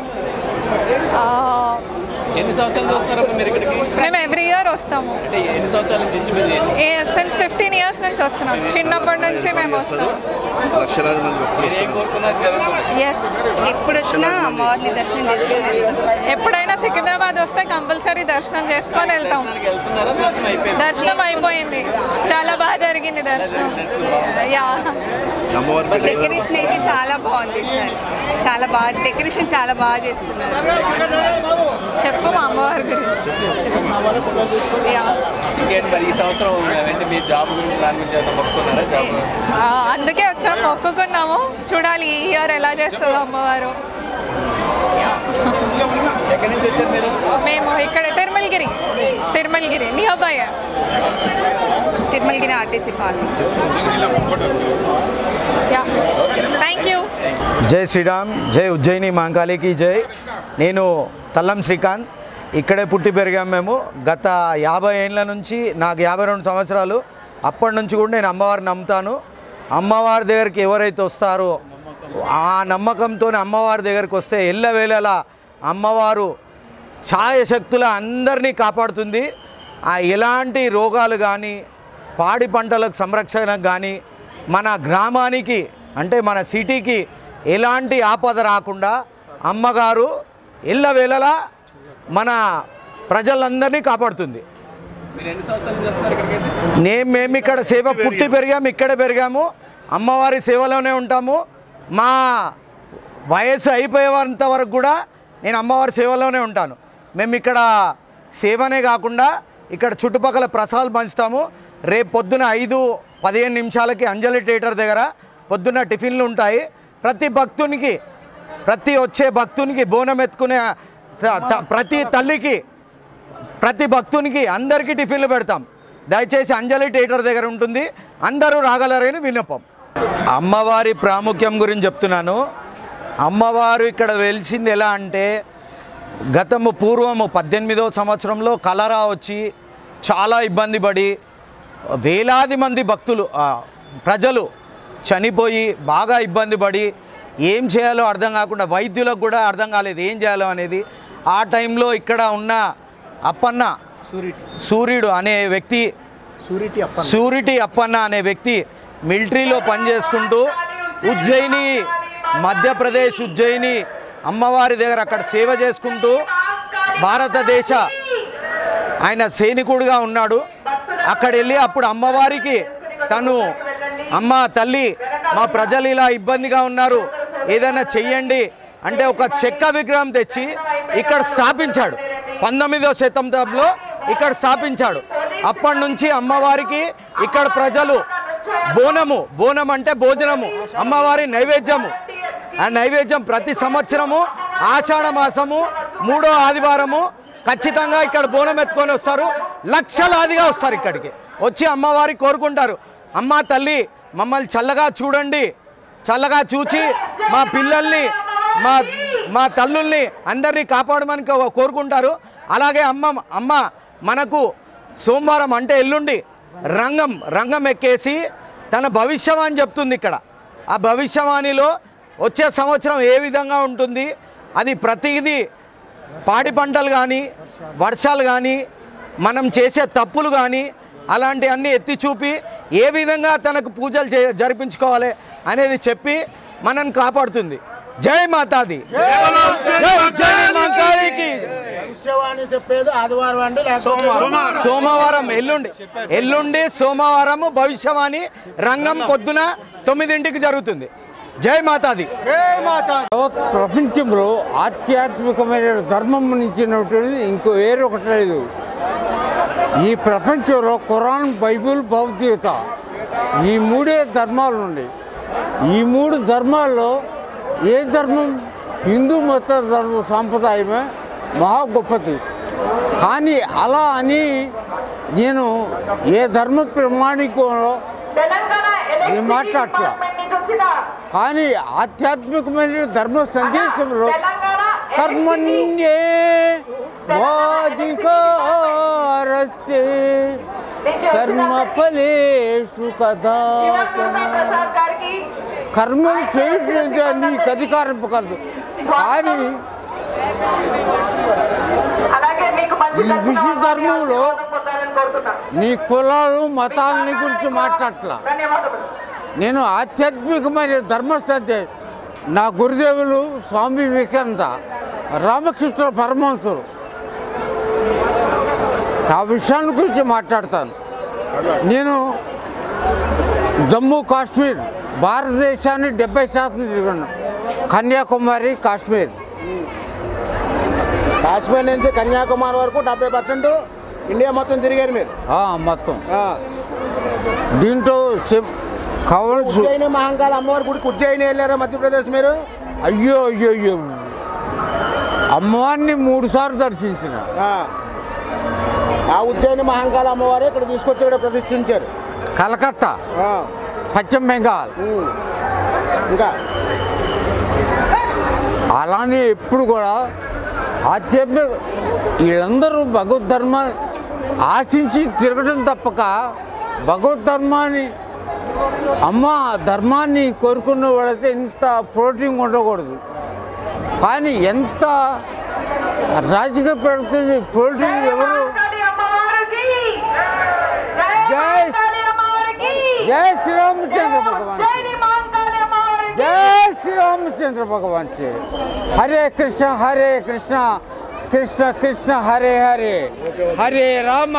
ఎన్ని సంవత్సరాలు వస్తారమ్మా మీరు ఇక్కడికి? మేము ఎవ్రీ ఇయర్ వస్తాము. అంటే ఎన్ని సంవత్సరాల నుంచి సిన్స్ 15 ఇయర్స్ నుంచి వస్తున్నాం. చిన్నప్పటి నుంచి మేము వస్తాం. లక్షలాది మంది ఎప్పుడు వచ్చినా అమ్మవారిని దర్శనం చేసుకుని ఎప్పుడైనా సికింద్రాబాద్ వస్తే కంపల్సరీ దర్శనం చేసుకొని వెళ్తాం. దర్శనం అయిపోయింది. చాలా బాగా జరిగింది దర్శనం. డెకరేషన్ అయితే చాలా బాగుంది సార్. చాలా బాగా డెకరేషన్ చాలా బాగా చేస్తున్నారు. చెప్పు మా అమ్మవారి గురించి. అందుకే వచ్చాము, మొక్కుకున్నాము. చూడాలి ఈ ఇయర్ ఎలా చేస్తుందో అమ్మవారు. మేము ఇక్కడ Tirumalagiri near by Tirumalagiri RTC colony. Thank you. జై శ్రీరామ్, జై ఉజ్జయిని మహంకాళికి జై. నేను తల్లం శ్రీకాంత్. ఇక్కడే పుట్టి పెరిగాము మేము. గత 50 ఏళ్ళ నుంచి, నాకు 52 సంవత్సరాలు. అప్పటి నుంచి కూడా నేను అమ్మవారిని నమ్ముతాను. అమ్మవారి దగ్గరికి ఎవరైతే వస్తారో ఆ నమ్మకంతో అమ్మవారి దగ్గరికి వస్తే ఎల్లవేళలా అమ్మవారు ఛాయశక్తుల అందరినీ కాపాడుతుంది. ఎలాంటి రోగాలు కానీ, పాడి పంటలకు సంరక్షణకు కానీ, మన గ్రామానికి అంటే మన సిటీకి ఎలాంటి ఆపద రాకుండా అమ్మగారు ఎల్లవేళలా మన ప్రజలందరినీ కాపాడుతుంది. మేము ఇక్కడ సేవ పుట్టి పెరిగాము, ఇక్కడే పెరిగాము. అమ్మవారి సేవలోనే ఉంటాము. మా వయసు అయిపోయేంత వరకు కూడా నేను అమ్మవారి సేవలోనే ఉంటాను. మేము ఇక్కడ సేవనే కాకుండా ఇక్కడ చుట్టుపక్కల ప్రసాదాలు పంచుతాము. రేపు పొద్దున 5-15 నిమిషాలకి అంజలి థియేటర్ దగ్గర పొద్దున్న టిఫిన్లు ఉంటాయి. ప్రతి వచ్చే భక్తునికి బోనం ఎత్తుకునే ప్రతి తల్లికి ప్రతి భక్తునికి అందరికీ టిఫిన్లు పెడతాం. దయచేసి అంజలి థియేటర్ దగ్గర ఉంటుంది, అందరూ రాగలరని విన్నపం. అమ్మవారి ప్రాముఖ్యం గురించి చెప్తున్నాను. అమ్మవారు ఇక్కడ వెలిసింది ఎలా అంటే, పూర్వము 18వ సంవత్సరంలో కలరా వచ్చి చాలా ఇబ్బంది పడి వేలాది మంది భక్తులు ప్రజలు చనిపోయి బాగా ఇబ్బంది పడి ఏం చేయాలో అర్థం కాకుండా వైద్యులకు కూడా అర్థం కాలేదు ఏం చేయాలో అనేది. ఆ టైంలో ఇక్కడ ఉన్న అప్పన్న సూర్యుడు అనే వ్యక్తి, సూరిటి అప్పన్న అనే వ్యక్తి మిలిటరీలో పనిచేసుకుంటూ ఉజ్జయిని, మధ్యప్రదేశ్ ఉజ్జయిని అమ్మవారి దగ్గర అక్కడ సేవ చేసుకుంటూ భారతదేశ ఆయన సైనికుడిగా ఉన్నాడు. అక్కడ వెళ్ళి అప్పుడు అమ్మవారికి తను, అమ్మ తల్లి మా ప్రజలు ఇలా ఇబ్బందిగా ఉన్నారు, ఏదైనా చెయ్యండి అంటే ఒక చెక్క విగ్రహం తెచ్చి ఇక్కడ స్థాపించాడు. 19వ శతాబ్దంలో ఇక్కడ స్థాపించాడు. అప్పటి నుంచి అమ్మవారికి ఇక్కడ ప్రజలు బోనం అంటే భోజనము, అమ్మవారి నైవేద్యము. ఆ నైవేద్యం ప్రతి సంవత్సరము ఆషాఢ మాసము 3వ ఆదివారము ఖచ్చితంగా ఇక్కడ బోనం ఎత్తుకొని వస్తారు. లక్షలాదిగా వస్తారు ఇక్కడికి వచ్చి అమ్మవారికి కోరుకుంటారు, అమ్మ తల్లి మమ్మల్ని చల్లగా చూడండి, చల్లగా చూచి మా పిల్లల్ని మా తల్లుల్ని అందరినీ కాపాడమని కోరుకుంటారు. అలాగే అమ్మ మనకు సోమవారం అంటే ఎల్లుండి రంగం ఎక్కేసి తన భవిష్యవాణి చెప్తుంది ఇక్కడ. ఆ భవిష్యవాణిలో వచ్చే సంవత్సరం ఏ విధంగా ఉంటుంది, అది ప్రతిదీ పాడి పంటలు కానీ వర్షాలు కానీ మనం చేసే తప్పులు కానీ అలాంటివన్నీ ఎత్తి చూపి ఏ విధంగా తనకు పూజలు జరిపించుకోవాలి అనేది చెప్పి మనల్ని కాపాడుతుంది. జై మాతాది, చెప్పేది ఆదివారం అండి, సోమవారం ఎల్లుండి సోమవారం భవిష్యవాణి రంగం పొద్దున 9ంటికి జరుగుతుంది. జై మాతాది. ప్రపంచంలో ఆధ్యాత్మికమైన ధర్మం నుంచినటువంటిది ఇంకో వేరొకటి లేదు. ఈ ప్రపంచంలో ఖురాన్, బైబిల్, భగవద్గీత ఈ 3 ధర్మాలు ఉన్నాయి. ఈ 3 ధర్మాల్లో ఏ ధర్మం హిందూ మత ధర్మ సాంప్రదాయమే మహా గొప్పది. కానీ అలా అని నేను ఏ ధర్మ ప్రమాణికంలో నేను మాట్లాడట్లా. కానీ ఆధ్యాత్మికమైన ధర్మ సందేశంలో కర్మణ్యే వాధికారస్తే కర్మ ఫలేషు కదాచన, కర్మలు చేయడం నీకు అధికారం కాదు. కానీ ఈ విశ్వ ధర్మంలో నీ కులాలు మతాలని గురించి మాట్లాడట్లా. నేను ఆధ్యాత్మికమైన ధర్మ సందేశం, నా గురుదేవులు స్వామి వివేకానంద, రామకృష్ణ పరమహంసులు, ఆ విషయాన్ని గురించి మాట్లాడతాను. నేను జమ్మూ కాశ్మీర్ భారతదేశాన్ని 70% తిరిగాను. కన్యాకుమారి కాశ్మీర్ నుంచి కన్యాకుమారి వరకు 70% ఇండియా మొత్తం తిరిగారు మీరు? మొత్తం. దీంట్లో ఉజ్జయిని మహంకాళి అమ్మవారి గుడికి ఉజ్జయిని వెళ్ళారా మధ్యప్రదేశ్ మీరు? అయ్యో అమ్మవారిని 3 సార్లు దర్శించిన. ఆ ఉజ్జయిని మహంకాళి అమ్మవారు ఇక్కడ తీసుకొచ్చి ఇక్కడ ప్రతిష్ఠించారు. కలకత్తా, పశ్చిమ బెంగాల్. ఇంకా అలానే ఎప్పుడు కూడా ఆధ్యాత్మిక వీళ్ళందరూ భగవద్ ధర్మాన్ని ఆశించి తిరగడం తప్పక భగవద్ ధర్మాన్ని ధర్మాన్ని కోరుకున్న వాడైతే ఇంత ప్రోటీన్ ఉండకూడదు. కానీ ఎంత రాజకీయ పెడుతుంది ప్రోటీన్ ఎవరు? జై శ్రీరామచంద్ర భగవాన్, జై శ్రీరామచంద్ర భగవాన్. హరే కృష్ణ కృష్ణ కృష్ణ హరే హరే, హరే రామ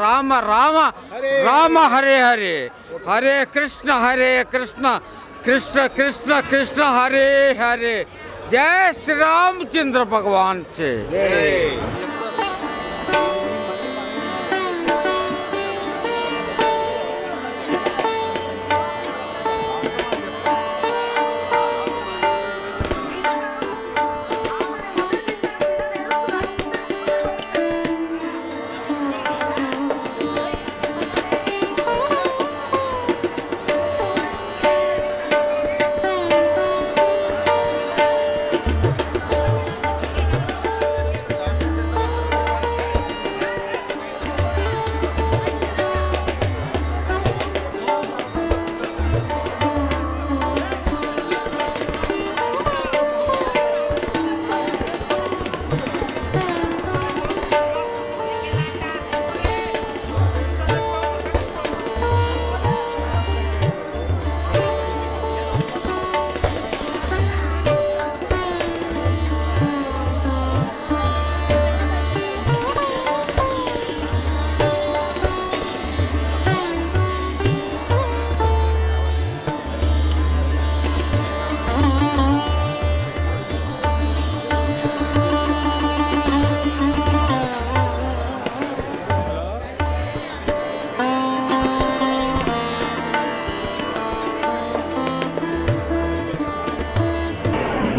రామ రామ రామ హరే హరే, హరే కృష్ణ కృష్ణ కృష్ణ కృష్ణ హరే హరే. జై శ్రీరామచంద్ర భగవాన్.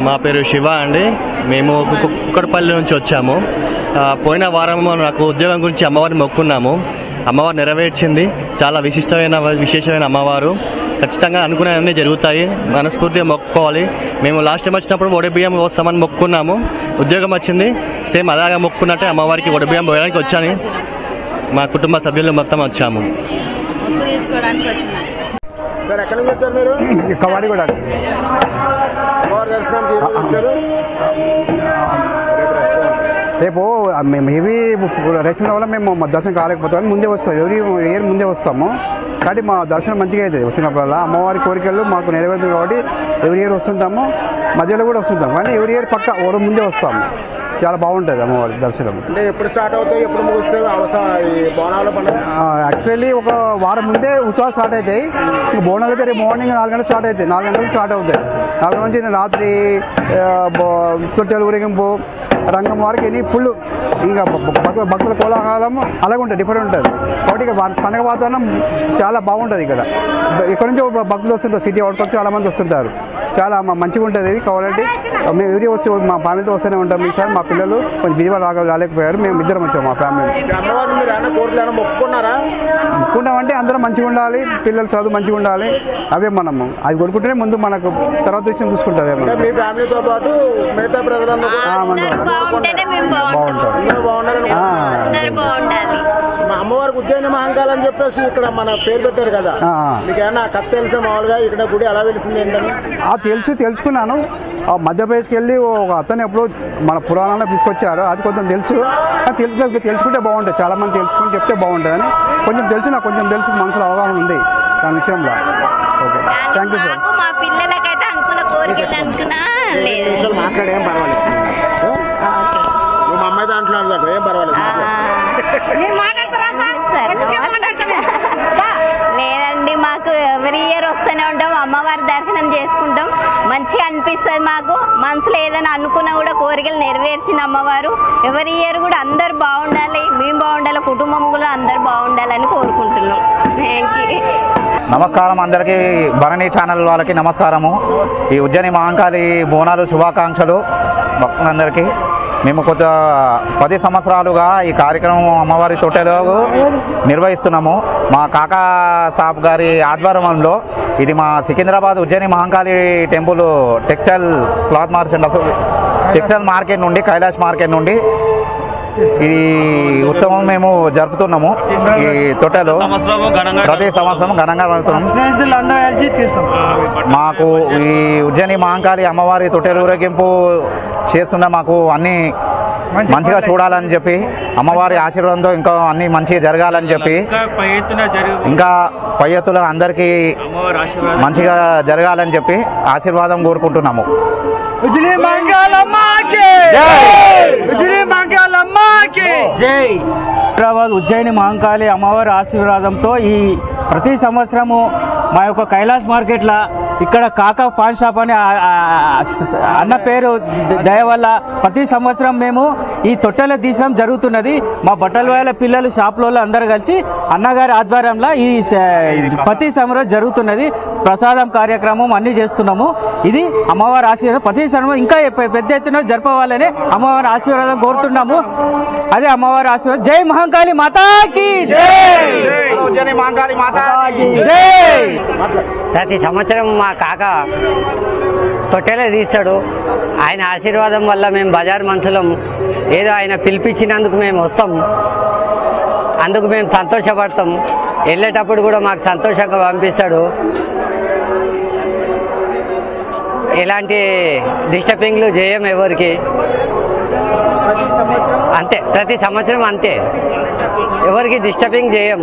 మా పేరు శివ అండి. మేము కుక్కడపల్లి నుంచి వచ్చాము. పోయిన వారం నాకు ఉద్యోగం గురించి అమ్మవారిని మొక్కున్నాము. అమ్మవారు నెరవేర్చింది. చాలా విశేషమైన అమ్మవారు. ఖచ్చితంగా అనుకునేవన్నీ జరుగుతాయి. మనస్ఫూర్తిగా మొక్కుకోవాలి. మేము లాస్ట్ టైం వచ్చినప్పుడు ఒడిబియ్యం వస్తామని మొక్కున్నాము. ఉద్యోగం వచ్చింది. సేమ్ అలాగా మొక్కున్నట్టే అమ్మవారికి ఒడిబియ్యం పోయడానికి వచ్చాను. మా కుటుంబ సభ్యులు మొత్తం వచ్చాము. సార్ ఎక్కడి నుంచి వచ్చారు మీరు? కవాడి కూడా దర్శనానికి వచ్చారు. రేపు మేము హెవీ రష్ ఉండడం వల్ల మేము దర్శనం కాలేకపోతాం. ముందే వస్తాం, ఎవరి ఇయర్ ముందే వస్తాము. కాబట్టి మా దర్శనం మంచిగా అవుతుంది. వచ్చినప్పుడల్లా అమ్మవారి కోరికలు మాకు నెరవేరుతుంది కాబట్టి ఎవరి ఇయర్ వస్తుంటాము. మధ్యలో కూడా వస్తుంటాము. కానీ ఎవరి ఇయర్ పక్క ఓడ ముందే వస్తాము. చాలా బాగుంటుంది అమ్మవారి దర్శనం. అంటే ఎప్పుడు స్టార్ట్ అవుతాయి, ఎప్పుడు ముగుస్తాయి బోనాల పండుగ? యాక్చువల్లీ ఒక వారం ముందే ఉత్సవాలు స్టార్ట్ అవుతాయి. ఇంకా బోనాలు అయితే రేపు మార్నింగ్ 4 గంటలకు స్టార్ట్ అవుతాయి. 4 గంటలకు స్టార్ట్ అవుతాయి. 4 గంటల నుంచి రాత్రి తొట్టెలు ఊరేగింపు రంగం వారికి ఫుల్ ఇంకా భక్తుల కోలాహలం అలాగే ఉంటుంది, డిఫరెంట్ ఉంటుంది. కాబట్టి ఇక్కడ పండుగ వాతావరణం చాలా బాగుంటుంది. ఇక్కడ నుంచి భక్తులు వస్తుంటారు. సిటీ అవుట్ చాలా మంది వస్తుంటారు. చాలా మంచిగా ఉంటుంది. కాబట్టి మేము ఎవరి వచ్చి మా ఫ్యామిలీతో వస్తూనే ఉంటాం. ఈసారి మా పిల్లలు కొంచెం బిజీగా రాలేకపోయారు. మేము ఇద్దరం వచ్చాము మా ఫ్యామిలీ. మొక్కుంటామంటే అందరం మంచిగా ఉండాలి, పిల్లలు చదువు మంచిగా ఉండాలి. అవే మనము అవి కొనుక్కుంటేనే ముందు మనకు తర్వాత విషయం చూసుకుంటుంది. అమ్మవారికి ఉజ్జయిని మహంకాళి అని చెప్పేసి ఇక్కడ మన పేరు పెట్టారు కదా, మీకు ఏమన్నా కథ తెలుసా? మామూలుగా ఇక్కడ గుడి ఎలా వెలిసింది ఏంటని? తెలుసుకున్నాను. మధ్యప్రదేశ్కి వెళ్ళి ఒక అతను ఎప్పుడు మన పురాణాల్లో తీసుకొచ్చారు. అది కొంచెం తెలుసు. తెలుసుకుంటే బాగుంటుంది. చాలా మంది తెలుసుకుని చెప్తే బాగుంటుంది అని కొంచెం తెలుసు. నాకు కొంచెం తెలుసు, మనసులో అవగాహన ఉంది దాని విషయంలో. Okay, thank you sir. మా పిల్లలకైతే అనుకున్న కోరికలు మాట్లాడేం పర్వాలేదు. మా అమ్మాయి దాంట్లో ఏం పర్వాలేదు. లేదండి, మాకు ఎవరి ఇయర్ వస్తూనే ఉంటాం. అమ్మవారి దర్శనం చేసుకుంటాం. మంచిగా అనిపిస్తుంది మాకు. మనసులో ఏదైనా అనుకున్నా కూడా కోరికలు నెరవేర్చిన అమ్మవారు. ఎవరి ఇయర్ కూడా అందరు బాగుండాలి, మేము బాగుండాలి, కుటుంబం కూడా అందరు బాగుండాలని కోరుకుంటున్నాం. Thank you. నమస్కారం అందరికీ. భరణి ఛానల్ వాళ్ళకి నమస్కారము. ఈ ఉజ్జయిని మహంకాళి బోనాలు శుభాకాంక్షలు భక్తులందరికీ. మేము 10 సంవత్సరాలుగా ఈ కార్యక్రమం అమ్మవారి తొట్టెలో నిర్వహిస్తున్నాము. మా కాకా సాబ్ గారి ఆధ్వర్యంలో ఇది మా Secunderabad Ujjaini Mahankali temple textile cloth market textile market నుండి కైలాష్ మార్కెట్ నుండి ఈ ఉత్సవం మేము జరుపుతున్నాము. ఈ తొట్టెలు ప్రతి సంవత్సరం ఘనంగా జరుపుతున్నాము. మాకు ఈ ఉజ్జయిని మహంకాళి అమ్మవారి తొట్టెలు ఊరేగింపు చేస్తున్న మాకు అన్ని మంచిగా చూడాలని చెప్పి, అమ్మవారి ఆశీర్వాదంతో ఇంకా అన్ని మంచిగా జరగాలని చెప్పి, ఇంకా పై ఎత్తుల అందరికీ మంచిగా జరగాలని చెప్పి ఆశీర్వాదం కోరుకుంటున్నాము. హైదరాబాద్ ఉజ్జయిని మహంకాళి అమ్మవారి ఆశీర్వాదంతో ఈ ప్రతి సంవత్సరము మా యొక్క కైలాష్ మార్కెట్లో ఇక్కడ కాకా పాన్ షాప్ అని అన్న పేరు దయ వల్ల ప్రతి సంవత్సరం మేము ఈ తొట్టెలు తీసడం జరుగుతున్నది. మా బట్టల వేల పిల్లలు షాపులో అందరూ కలిసి అన్నగారి ఆధ్వర్యంలో ఈ ప్రతి సంవత్సరం జరుగుతున్నది. ప్రసాదం కార్యక్రమం అన్ని చేస్తున్నాము. ఇది అమ్మవారి ఆశీర్వాదం. ప్రతి సంవత్సరం ఇంకా పెద్ద ఎత్తున జరపవాలని అమ్మవారి ఆశీర్వాదం కోరుతున్నాము. అదే అమ్మవారి ఆశీర్వాదం. జై మహంకాళి మాతాకి జై. మహంకాళి మాతాకి జై. ప్రతి సంవత్సరం మా కాక తొట్టెలే తీస్తాడు. ఆయన ఆశీర్వాదం వల్ల మేము బజార్ మనుషులం. ఏదో ఆయన పిలిపించినందుకు మేము వస్తాం. అందుకు మేము సంతోషపడతాం. వెళ్ళేటప్పుడు కూడా మాకు సంతోషంగా పంపిస్తాడు. ఎలాంటి డిస్టర్బింగ్లు చేయం ఎవరికి. అంతే, ప్రతి సంవత్సరం అంతే, ఎవరికి డిస్టర్బింగ్ చేయం.